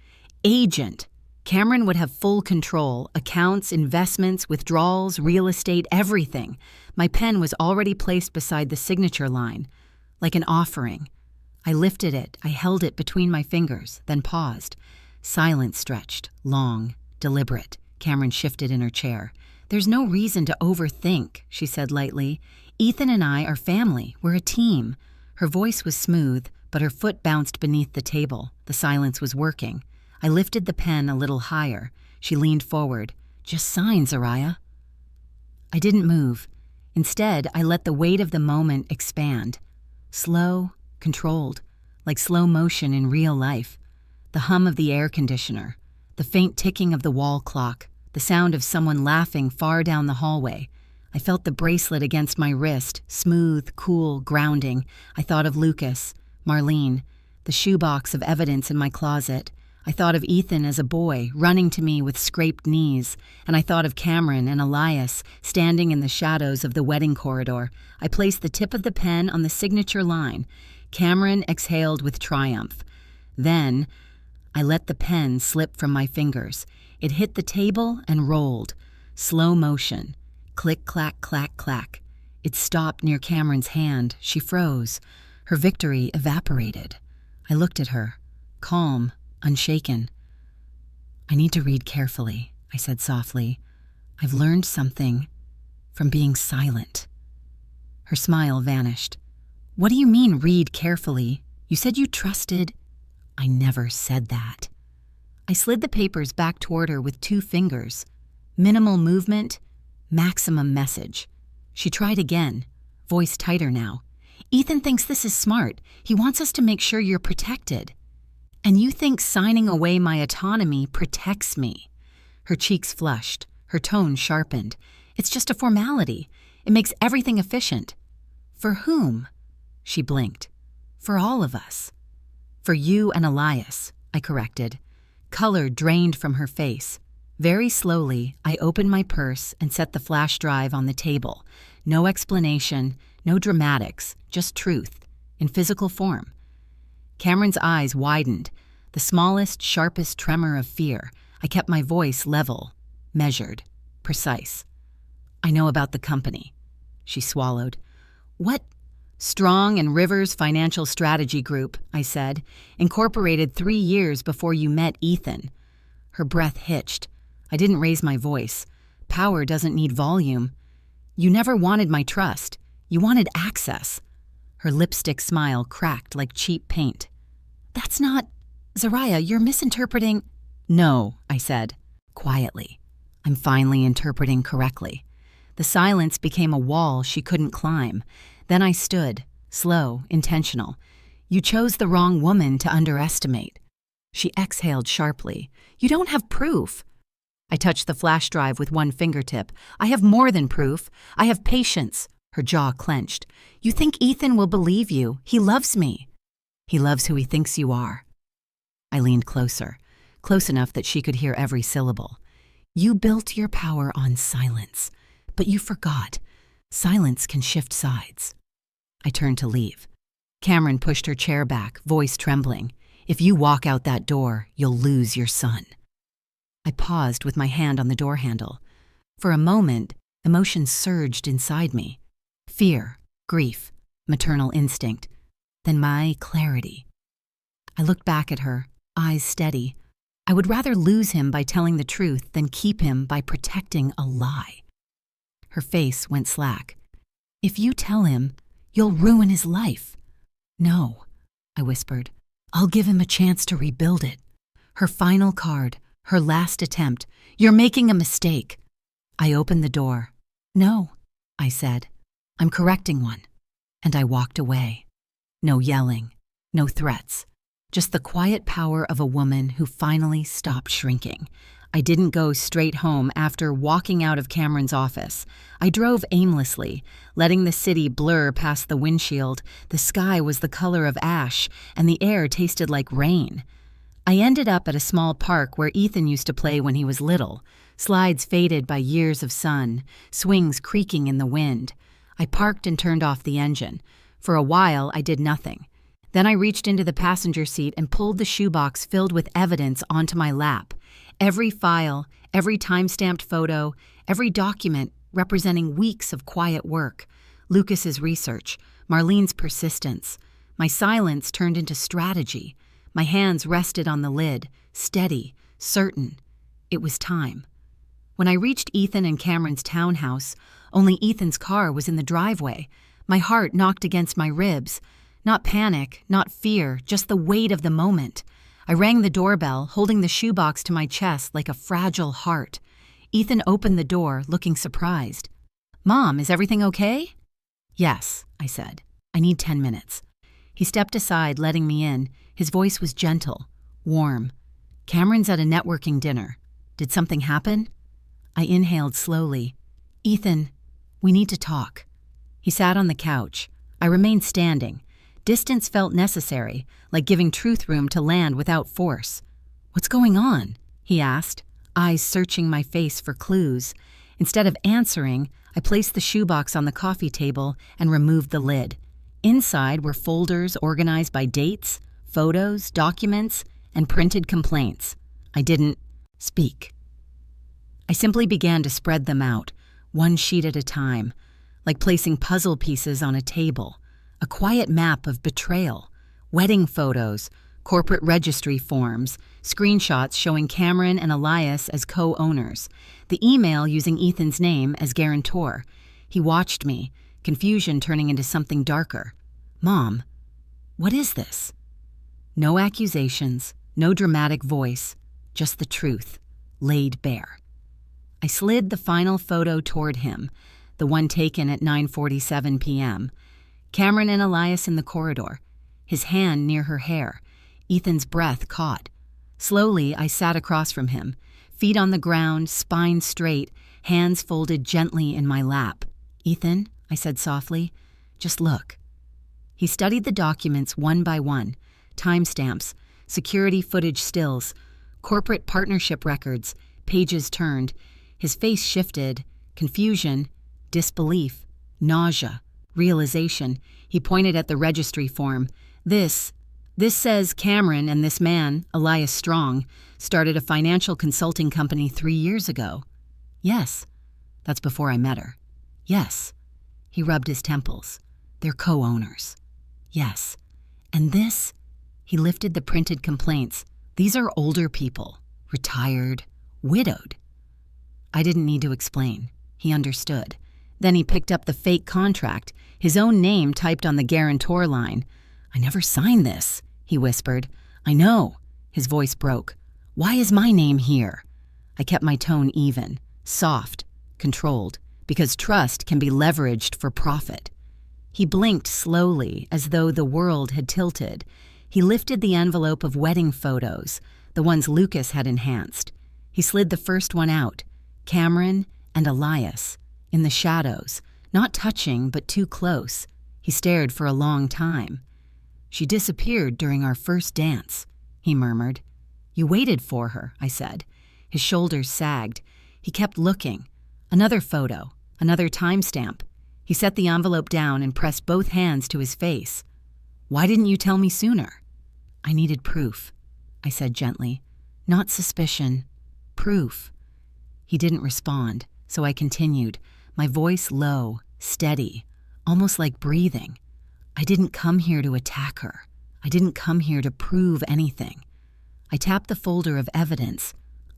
Agent. Cameron would have full control, accounts, investments, withdrawals, real estate, everything. My pen was already placed beside the signature line, like an offering. I lifted it, I held it between my fingers, then paused. Silence stretched, long, deliberate. Cameron shifted in her chair. "There's no reason to overthink," she said lightly. "Ethan and I are family. We're a team." Her voice was smooth, but her foot bounced beneath the table. The silence was working. I lifted the pen a little higher. She leaned forward. "Just sign, Zariah." I didn't move. Instead, I let the weight of the moment expand. Slow, controlled, like slow motion in real life. The hum of the air conditioner, the faint ticking of the wall clock, the sound of someone laughing far down the hallway. I felt the bracelet against my wrist, smooth, cool, grounding. I thought of Lucas, Marlene, the shoebox of evidence in my closet. I thought of Ethan as a boy, running to me with scraped knees, and I thought of Cameron and Elias standing in the shadows of the wedding corridor. I placed the tip of the pen on the signature line. Cameron exhaled with triumph. Then, I let the pen slip from my fingers. It hit the table and rolled. Slow motion. Click, clack, clack, clack. It stopped near Cameron's hand. She froze. Her victory evaporated. I looked at her, calm, unshaken. "I need to read carefully," I said softly. "I've learned something from being silent." Her smile vanished. "What do you mean, read carefully? You said you trusted—" "I never said that." I slid the papers back toward her with 2 fingers. Minimal movement, maximum message. She tried again, voice tighter now. "Ethan thinks this is smart. He wants us to make sure you're protected. And you think signing away my autonomy protects me." Her cheeks flushed, her tone sharpened. "It's just a formality. It makes everything efficient." "For whom?" She blinked. "For all of us." "For you and Elias," I corrected. Color drained from her face. Very slowly, I opened my purse and set the flash drive on the table. No explanation, no dramatics, just truth, in physical form. Cameron's eyes widened, the smallest, sharpest tremor of fear. I kept my voice level, measured, precise. "I know about the company." She swallowed. "What?" "Strong and Rivers Financial Strategy Group," I said, "incorporated 3 years before you met Ethan." Her breath hitched. I didn't raise my voice. Power doesn't need volume. "You never wanted my trust. You wanted access." Her lipstick smile cracked like cheap paint. "That's not— Zariah, you're misinterpreting—" "No," I said, quietly. "I'm finally interpreting correctly." The silence became a wall she couldn't climb. Then I stood, slow, intentional. "You chose the wrong woman to underestimate." She exhaled sharply. "You don't have proof." I touched the flash drive with one fingertip. "I have more than proof. I have patience." Her jaw clenched. "You think Ethan will believe you. He loves me." "He loves who he thinks you are." I leaned closer, close enough that she could hear every syllable. "You built your power on silence, but you forgot. Silence can shift sides." I turned to leave. Cameron pushed her chair back, voice trembling. "If you walk out that door, you'll lose your son." I paused with my hand on the door handle. For a moment, emotion surged inside me. Fear, grief, maternal instinct, then my clarity. I looked back at her, eyes steady. I would rather lose him by telling the truth than keep him by protecting a lie. Her face went slack. "If you tell him, you'll ruin his life." "No," I whispered. "I'll give him a chance to rebuild it." Her final card, her last attempt. "You're making a mistake." I opened the door. "No," I said. I'm correcting one. And I walked away. No yelling, no threats. Just the quiet power of a woman who finally stopped shrinking. I didn't go straight home after walking out of Cameron's office. I drove aimlessly, letting the city blur past the windshield. The sky was the color of ash, and the air tasted like rain. I ended up at a small park where Ethan used to play when he was little, slides faded by years of sun, swings creaking in the wind. I parked and turned off the engine. For a while, I did nothing. Then I reached into the passenger seat and pulled the shoebox filled with evidence onto my lap. Every file, every time-stamped photo, every document representing weeks of quiet work. Lucas's research, Marlene's persistence. My silence turned into strategy. My hands rested on the lid, steady, certain. It was time. When I reached Ethan and Cameron's townhouse, only Ethan's car was in the driveway. My heart knocked against my ribs. Not panic, not fear, just the weight of the moment. I rang the doorbell, holding the shoebox to my chest like a fragile heart. Ethan opened the door, looking surprised. "Mom, is everything okay?" "Yes," I said. "I need 10 minutes." He stepped aside, letting me in. His voice was gentle, warm. "Cameron's at a networking dinner. Did something happen?" I inhaled slowly. "Ethan, we need to talk." He sat on the couch. I remained standing. Distance felt necessary, like giving truth room to land without force. "What's going on?" he asked, eyes searching my face for clues. Instead of answering, I placed the shoebox on the coffee table and removed the lid. Inside were folders organized by dates, photos, documents, and printed complaints. I didn't speak. I simply began to spread them out, one sheet at a time, like placing puzzle pieces on a table. A quiet map of betrayal, wedding photos, corporate registry forms, screenshots showing Cameron and Elias as co-owners, the email using Ethan's name as guarantor. He watched me, confusion turning into something darker. "Mom, what is this?" No accusations, no dramatic voice, just the truth, laid bare. I slid the final photo toward him, the one taken at 9:47 p.m., Cameron and Elias in the corridor, his hand near her hair, Ethan's breath caught. Slowly, I sat across from him, feet on the ground, spine straight, hands folded gently in my lap. "Ethan," I said softly, "just look." He studied the documents one by one, timestamps, security footage stills, corporate partnership records, pages turned. His face shifted, confusion, disbelief, nausea. Realization. He pointed at the registry form. This says Cameron and this man, Elias Strong, started a financial consulting company 3 years ago." "Yes." "That's before I met her." "Yes." He rubbed his temples. "They're co-owners." "Yes." "And this?" He lifted the printed complaints. "These are older people, retired, widowed." I didn't need to explain. He understood. Then he picked up the fake contract, his own name typed on the guarantor line. "I never signed this," he whispered. "I know." His voice broke. "Why is my name here?" I kept my tone even, soft, controlled, because trust can be leveraged for profit. He blinked slowly, as though the world had tilted. He lifted the envelope of wedding photos, the ones Lucas had enhanced. He slid the first one out, Cameron and Elias, in the shadows, not touching but too close. He stared for a long time. "She disappeared during our first dance," he murmured. "You waited for her," I said. His shoulders sagged. He kept looking. Another photo, another timestamp. He set the envelope down and pressed both hands to his face. "Why didn't you tell me sooner?" "I needed proof," I said gently. "Not suspicion. Proof." He didn't respond, so I continued, my voice low, steady, almost like breathing. "I didn't come here to attack her. I didn't come here to prove anything." I tapped the folder of evidence.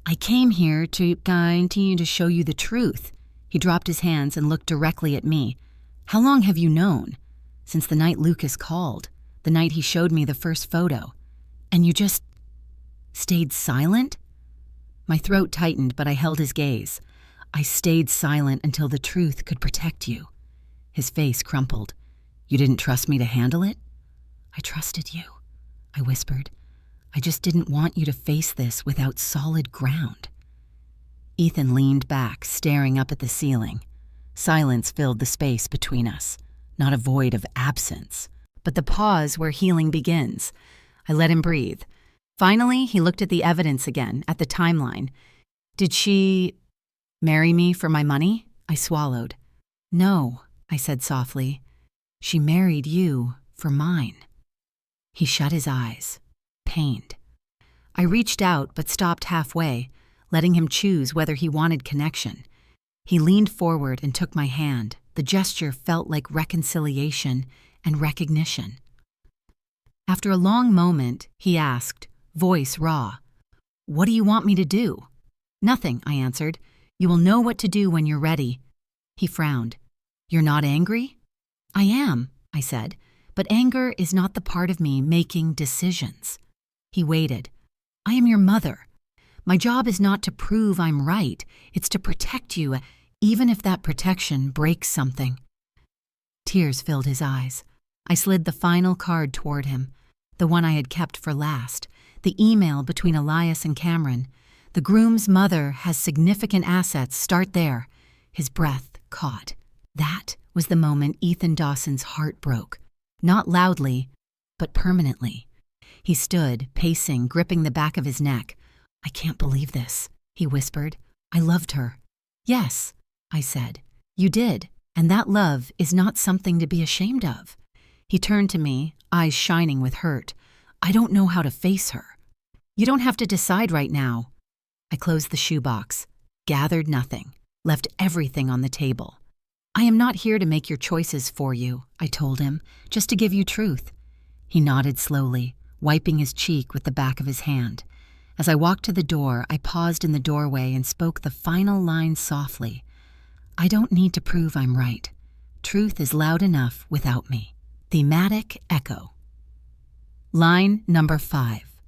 "I came here to continue to show you the truth." He dropped his hands and looked directly at me. "How long have you known?" "Since the night Lucas called, the night he showed me the first photo." "And you just stayed silent?" My throat tightened, but I held his gaze. "I stayed silent until the truth could protect you." His face crumpled. "You didn't trust me to handle it?" "I trusted you," I whispered. "I just didn't want you to face this without solid ground." Ethan leaned back, staring up at the ceiling. Silence filled the space between us, not a void of absence, but the pause where healing begins. I let him breathe. Finally, he looked at the evidence again, at the timeline. "Did she marry me for my money?" I swallowed. "No," I said softly. "She married you for mine." He shut his eyes, pained. I reached out but stopped halfway, letting him choose whether he wanted connection. He leaned forward and took my hand. The gesture felt like reconciliation and recognition. After a long moment, he asked, voice raw, "What do you want me to do?" "Nothing," I answered. "You will know what to do when you're ready." He frowned. "You're not angry?" "I am," I said, "but anger is not the part of me making decisions." He waited. "I am your mother. My job is not to prove I'm right. It's to protect you, even if that protection breaks something." Tears filled his eyes. I slid the final card toward him, the one I had kept for last, the email between Elias and Cameron. "The groom's mother has significant assets. Start there." His breath caught. That was the moment Ethan Dawson's heart broke. Not loudly, but permanently. He stood, pacing, gripping the back of his neck. "I can't believe this," he whispered. "I loved her." "Yes," I said. "You did, and that love is not something to be ashamed of." He turned to me, eyes shining with hurt. "I don't know how to face her." "You don't have to decide right now." I closed the shoebox, gathered nothing, left everything on the table. "I am not here to make your choices for you," I told him, "just to give you truth." He nodded slowly, wiping his cheek with the back of his hand. As I walked to the door, I paused in the doorway and spoke the final line softly. "I don't need to prove I'm right. Truth is loud enough without me." Thematic echo. Line number 5.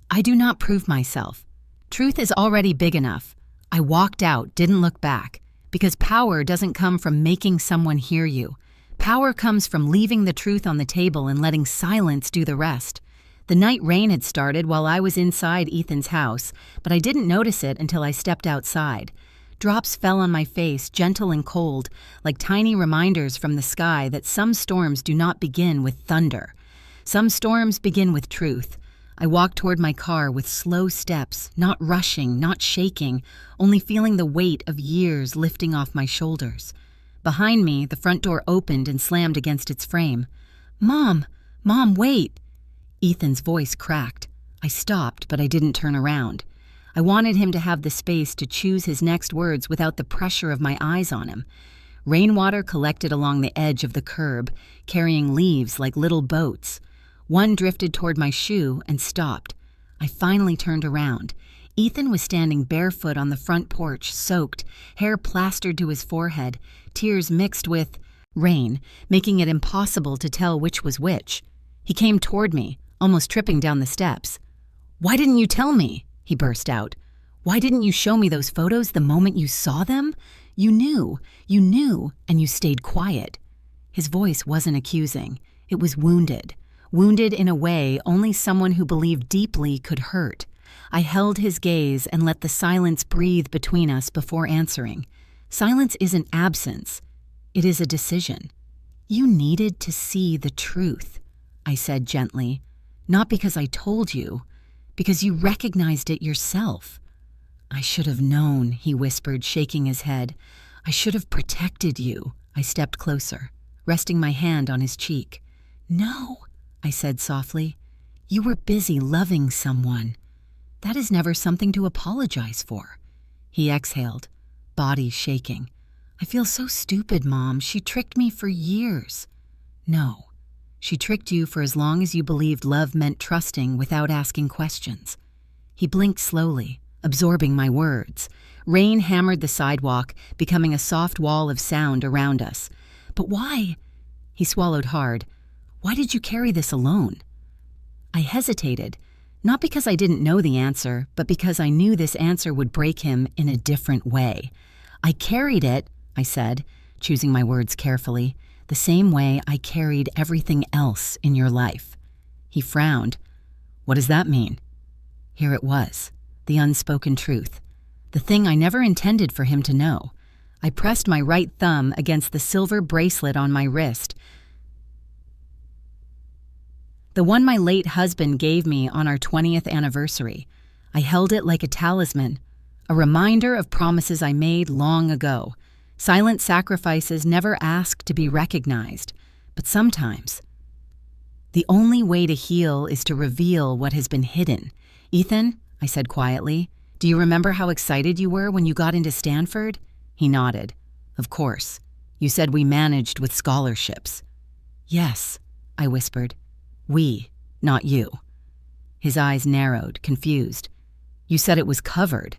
I do not prove myself. Truth is already big enough. I walked out, didn't look back, because power doesn't come from making someone hear you. Power comes from leaving the truth on the table and letting silence do the rest. The night rain had started while I was inside Ethan's house, but I didn't notice it until I stepped outside. Drops fell on my face, gentle and cold, like tiny reminders from the sky that some storms do not begin with thunder. Some storms begin with truth. I walked toward my car with slow steps, not rushing, not shaking, only feeling the weight of years lifting off my shoulders. Behind me, the front door opened and slammed against its frame. "Mom! Mom, wait!" Ethan's voice cracked. I stopped, but I didn't turn around. I wanted him to have the space to choose his next words without the pressure of my eyes on him. Rainwater collected along the edge of the curb, carrying leaves like little boats. One drifted toward my shoe and stopped. I finally turned around. Ethan was standing barefoot on the front porch, soaked, hair plastered to his forehead, tears mixed with rain, making it impossible to tell which was which. He came toward me, almost tripping down the steps. "Why didn't you tell me?" he burst out. "Why didn't you show me those photos the moment you saw them? You knew, and you stayed quiet." His voice wasn't accusing. It was wounded. Wounded in a way only someone who believed deeply could hurt. I held his gaze and let the silence breathe between us before answering. Silence isn't absence. It is a decision. "You needed to see the truth," I said gently. "Not because I told you, because you recognized it yourself." "I should have known," he whispered, shaking his head. "I should have protected you." I stepped closer, resting my hand on his cheek. "No," I said softly. "You were busy loving someone. That is never something to apologize for." He exhaled, body shaking. "I feel so stupid, Mom. She tricked me for years." "No. She tricked you for as long as you believed love meant trusting without asking questions." He blinked slowly, absorbing my words. Rain hammered the sidewalk, becoming a soft wall of sound around us. "But why?" He swallowed hard. "Why did you carry this alone?" I hesitated, not because I didn't know the answer, but because I knew this answer would break him in a different way. "I carried it," I said, choosing my words carefully, the same way I carried everything else in your life. He frowned. What does that mean? Here it was, the unspoken truth, the thing I never intended for him to know. I pressed my right thumb against the silver bracelet on my wrist, the one my late husband gave me on our 20th anniversary. I held it like a talisman, a reminder of promises I made long ago. Silent sacrifices never ask to be recognized, but sometimes the only way to heal is to reveal what has been hidden. Ethan, I said quietly, do you remember how excited you were when you got into Stanford? He nodded. Of course. You said we managed with scholarships. Yes, I whispered. We, not you. His eyes narrowed, confused. You said it was covered.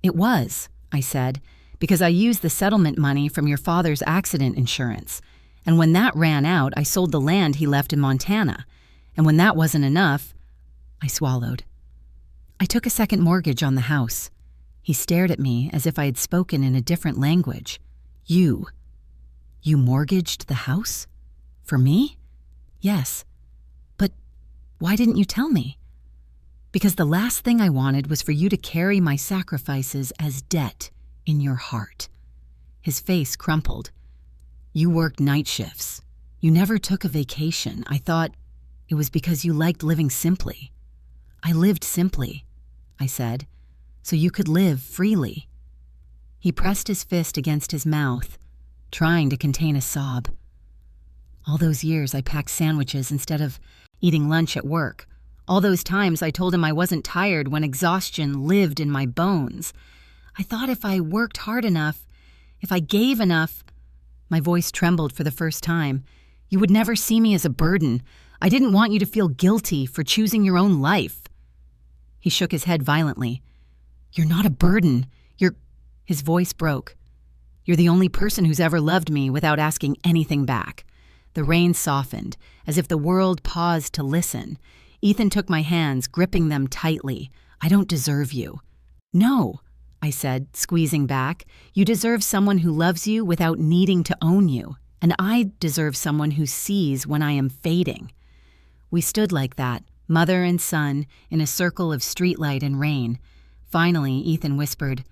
It was, I said, because I used the settlement money from your father's accident insurance. And when that ran out, I sold the land he left in Montana. And when that wasn't enough, I swallowed. I took a second mortgage on the house. He stared at me as if I had spoken in a different language. You mortgaged the house? For me? Yes. But why didn't you tell me? Because the last thing I wanted was for you to carry my sacrifices as debt in your heart. His face crumpled. You worked night shifts. You never took a vacation. I thought it was because you liked living simply. I lived simply, I said, so you could live freely. He pressed his fist against his mouth, trying to contain a sob. All those years I packed sandwiches instead of eating lunch at work. All those times I told him I wasn't tired when exhaustion lived in my bones. I thought if I worked hard enough, if I gave enough, my voice trembled for the first time, you would never see me as a burden. I didn't want you to feel guilty for choosing your own life. He shook his head violently. You're not a burden. His voice broke. You're the only person who's ever loved me without asking anything back. The rain softened, as if the world paused to listen. Ethan took my hands, gripping them tightly. I don't deserve you. No, I said, squeezing back. You deserve someone who loves you without needing to own you. And I deserve someone who sees when I am fading. We stood like that, mother and son, in a circle of streetlight and rain. Finally, Ethan whispered,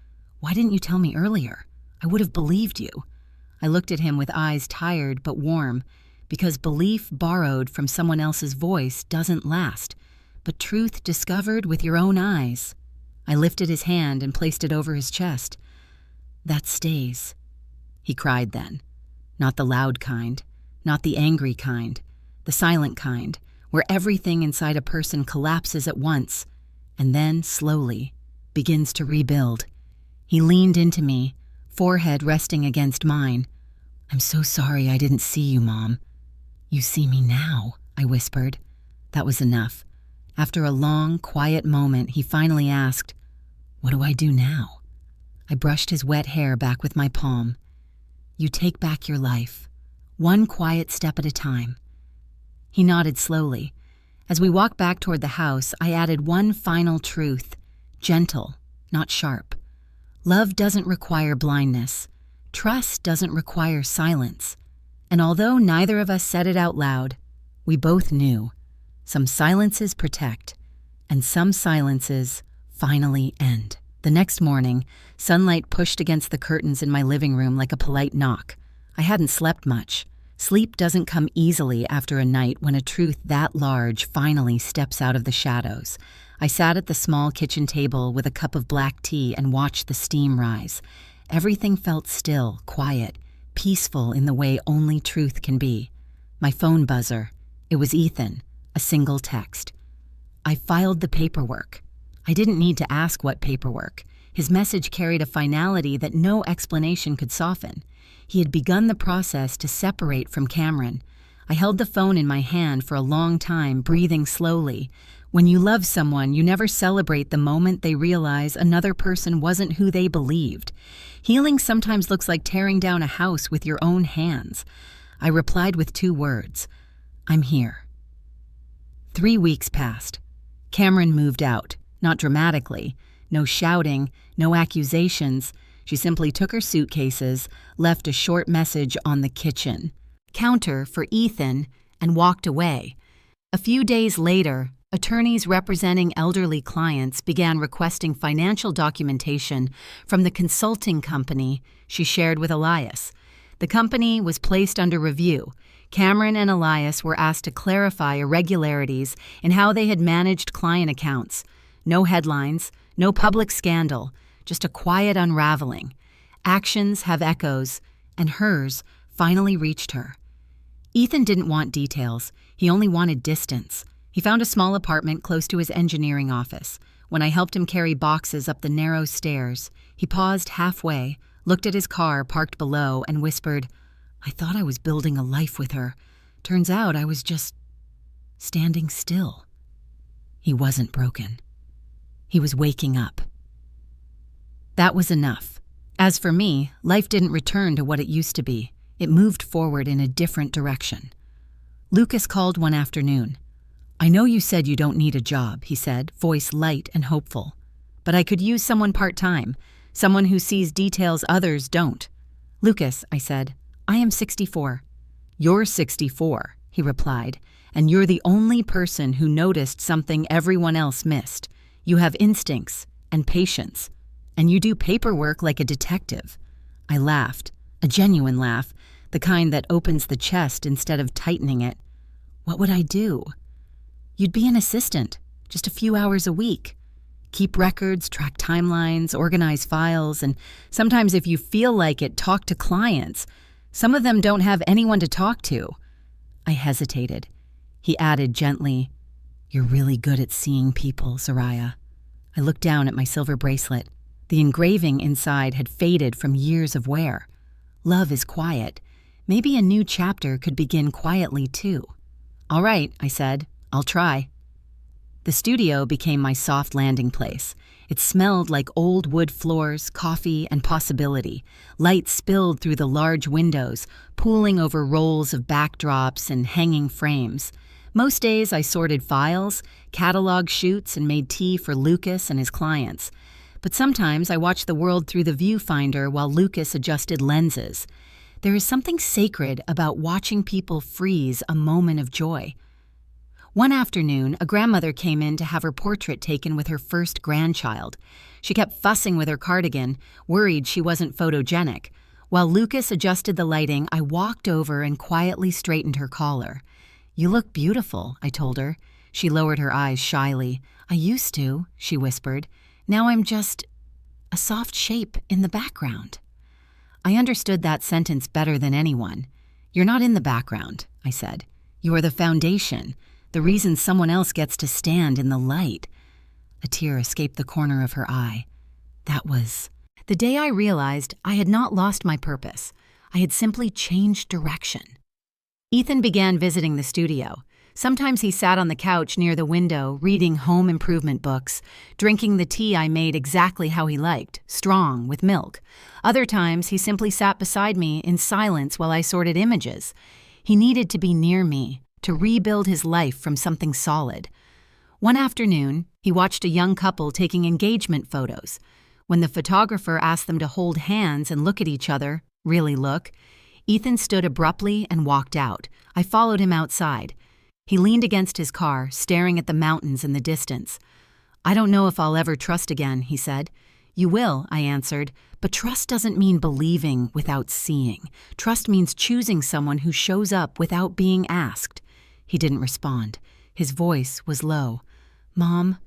Why didn't you tell me earlier? I would have believed you. I looked at him with eyes tired but warm, because belief borrowed from someone else's voice doesn't last, but truth discovered with your own eyes. I lifted his hand and placed it over his chest. That stays, he cried then. Not the loud kind, not the angry kind, the silent kind, where everything inside a person collapses at once, and then, slowly, begins to rebuild. He leaned into me, forehead resting against mine. I'm so sorry I didn't see you, Mom. You see me now, I whispered. That was enough. After a long, quiet moment, he finally asked, What do I do now? I brushed his wet hair back with my palm. You take back your life, one quiet step at a time. He nodded slowly. As we walked back toward the house, I added one final truth, gentle, not sharp. Love doesn't require blindness. Trust doesn't require silence. And although neither of us said it out loud, we both knew. Some silences protect, and some silences finally end. The next morning, sunlight pushed against the curtains in my living room like a polite knock. I hadn't slept much. Sleep doesn't come easily after a night when a truth that large finally steps out of the shadows. I sat at the small kitchen table with a cup of black tea and watched the steam rise. Everything felt still, quiet, peaceful in the way only truth can be. My phone buzzer. It was Ethan, a single text. I filed the paperwork. I didn't need to ask what paperwork. His message carried a finality that no explanation could soften. He had begun the process to separate from Cameron. I held the phone in my hand for a long time, breathing slowly. When you love someone, you never celebrate the moment they realize another person wasn't who they believed. Healing sometimes looks like tearing down a house with your own hands. I replied with 2 words. I'm here. 3 weeks passed. Cameron moved out, not dramatically. No shouting, no accusations, She simply took her suitcases, left a short message on the kitchen counter for Ethan, and walked away. A few days later, attorneys representing elderly clients began requesting financial documentation from the consulting company she shared with Elias. The company was placed under review. Cameron and Elias were asked to clarify irregularities in how they had managed client accounts. No headlines, no public scandal, just a quiet unraveling. Actions have echoes, and hers finally reached her. Ethan didn't want details. He only wanted distance. He found a small apartment close to his engineering office. When I helped him carry boxes up the narrow stairs, he paused halfway, looked at his car parked below, and whispered, "I thought I was building a life with her. Turns out I was just standing still." He wasn't broken. He was waking up. That was enough. As for me, life didn't return to what it used to be. It moved forward in a different direction. Lucas called one afternoon. "I know you said you don't need a job," he said, voice light and hopeful. "But I could use someone part-time, someone who sees details others don't." "Lucas," I said, "I am 64. "You're 64, he replied, "and you're the only person who noticed something everyone else missed. You have instincts and patience, and you do paperwork like a detective." I laughed, a genuine laugh, the kind that opens the chest instead of tightening it. "What would I do?" "You'd be an assistant, just a few hours a week. Keep records, track timelines, organize files, and sometimes if you feel like it, talk to clients. Some of them don't have anyone to talk to." I hesitated. He added gently, "You're really good at seeing people, Zariah." I looked down at my silver bracelet. The engraving inside had faded from years of wear. Love is quiet. Maybe a new chapter could begin quietly, too. "All right," I said. "I'll try." The studio became my soft landing place. It smelled like old wood floors, coffee, and possibility. Light spilled through the large windows, pooling over rolls of backdrops and hanging frames. Most days I sorted files, cataloged shoots, and made tea for Lucas and his clients. But sometimes I watched the world through the viewfinder while Lucas adjusted lenses. There is something sacred about watching people freeze a moment of joy. One afternoon, a grandmother came in to have her portrait taken with her first grandchild. She kept fussing with her cardigan, worried she wasn't photogenic. While Lucas adjusted the lighting, I walked over and quietly straightened her collar. "You look beautiful," I told her. She lowered her eyes shyly. "I used to," she whispered. "Now I'm just a soft shape in the background." I understood that sentence better than anyone. "You're not in the background," I said. "You are the foundation, the reason someone else gets to stand in the light." A tear escaped the corner of her eye. That was the day I realized I had not lost my purpose. I had simply changed direction. Ethan began visiting the studio. Sometimes he sat on the couch near the window, reading home improvement books, drinking the tea I made exactly how he liked, strong, with milk. Other times, he simply sat beside me in silence while I sorted images. He needed to be near me, to rebuild his life from something solid. One afternoon, he watched a young couple taking engagement photos. When the photographer asked them to hold hands and look at each other, really look, Ethan stood abruptly and walked out. I followed him outside. He leaned against his car, staring at the mountains in the distance. "I don't know if I'll ever trust again," he said. "You will," I answered, "but trust doesn't mean believing without seeing. Trust means choosing someone who shows up without being asked." He didn't respond. His voice was low. "Mom,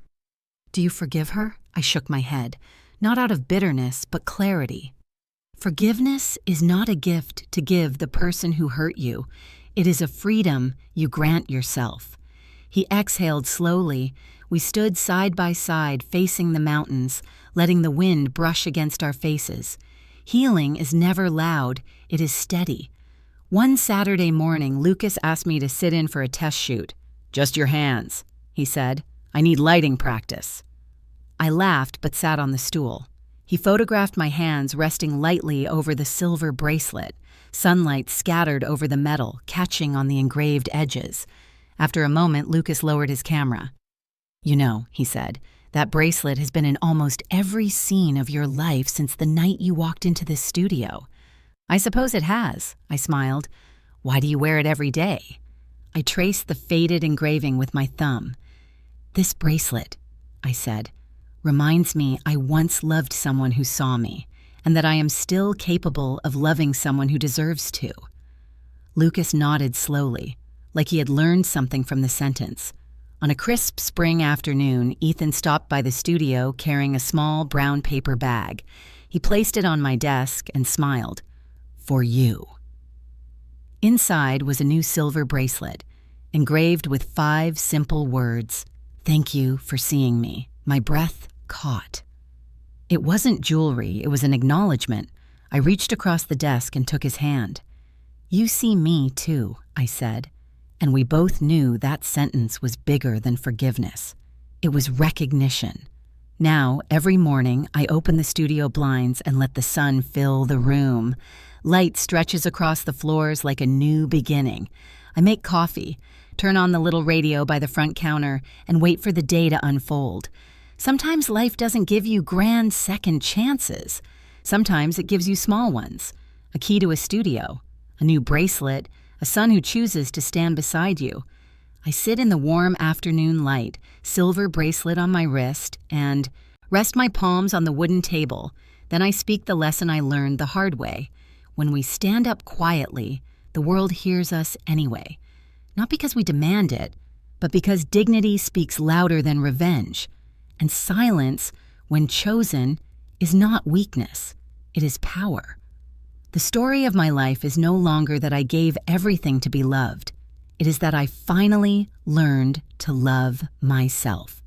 do you forgive her?" I shook my head, not out of bitterness, but clarity. Forgiveness is not a gift to give the person who hurt you. It is a freedom you grant yourself. He exhaled slowly. We stood side by side, facing the mountains, letting the wind brush against our faces. Healing is never loud, it is steady. One Saturday morning, Lucas asked me to sit in for a test shoot. "Just your hands," he said. "I need lighting practice." I laughed but sat on the stool. He photographed my hands resting lightly over the silver bracelet. Sunlight scattered over the metal, catching on the engraved edges. After a moment, Lucas lowered his camera. "You know," he said, That bracelet has been in almost every scene of your life since the night you walked into this studio." "I suppose it has," I smiled. "Why do you wear it every day?" I traced the faded engraving with my thumb. "This bracelet," I said, "reminds me I once loved someone who saw me, and that I am still capable of loving someone who deserves to." Lucas nodded slowly, like he had learned something from the sentence. On a crisp spring afternoon, Ethan stopped by the studio carrying a small brown paper bag. He placed it on my desk and smiled. "For you." Inside was a new silver bracelet, engraved with 5 simple words. "Thank you for seeing me." My breath caught. It wasn't jewelry, it was an acknowledgement. I reached across the desk and took his hand. "You see me too," I said, and we both knew that sentence was bigger than forgiveness. It was recognition. Now, every morning, I open the studio blinds and let the sun fill the room. Light stretches across the floors like a new beginning. I make coffee, turn on the little radio by the front counter, and wait for the day to unfold. Sometimes life doesn't give you grand second chances. Sometimes it gives you small ones. A key to a studio, a new bracelet, a son who chooses to stand beside you. I sit in the warm afternoon light, silver bracelet on my wrist, and rest my palms on the wooden table. Then I speak the lesson I learned the hard way. When we stand up quietly, the world hears us anyway. Not because we demand it, but because dignity speaks louder than revenge. And silence, when chosen, is not weakness. It is power. The story of my life is no longer that I gave everything to be loved. It is that I finally learned to love myself.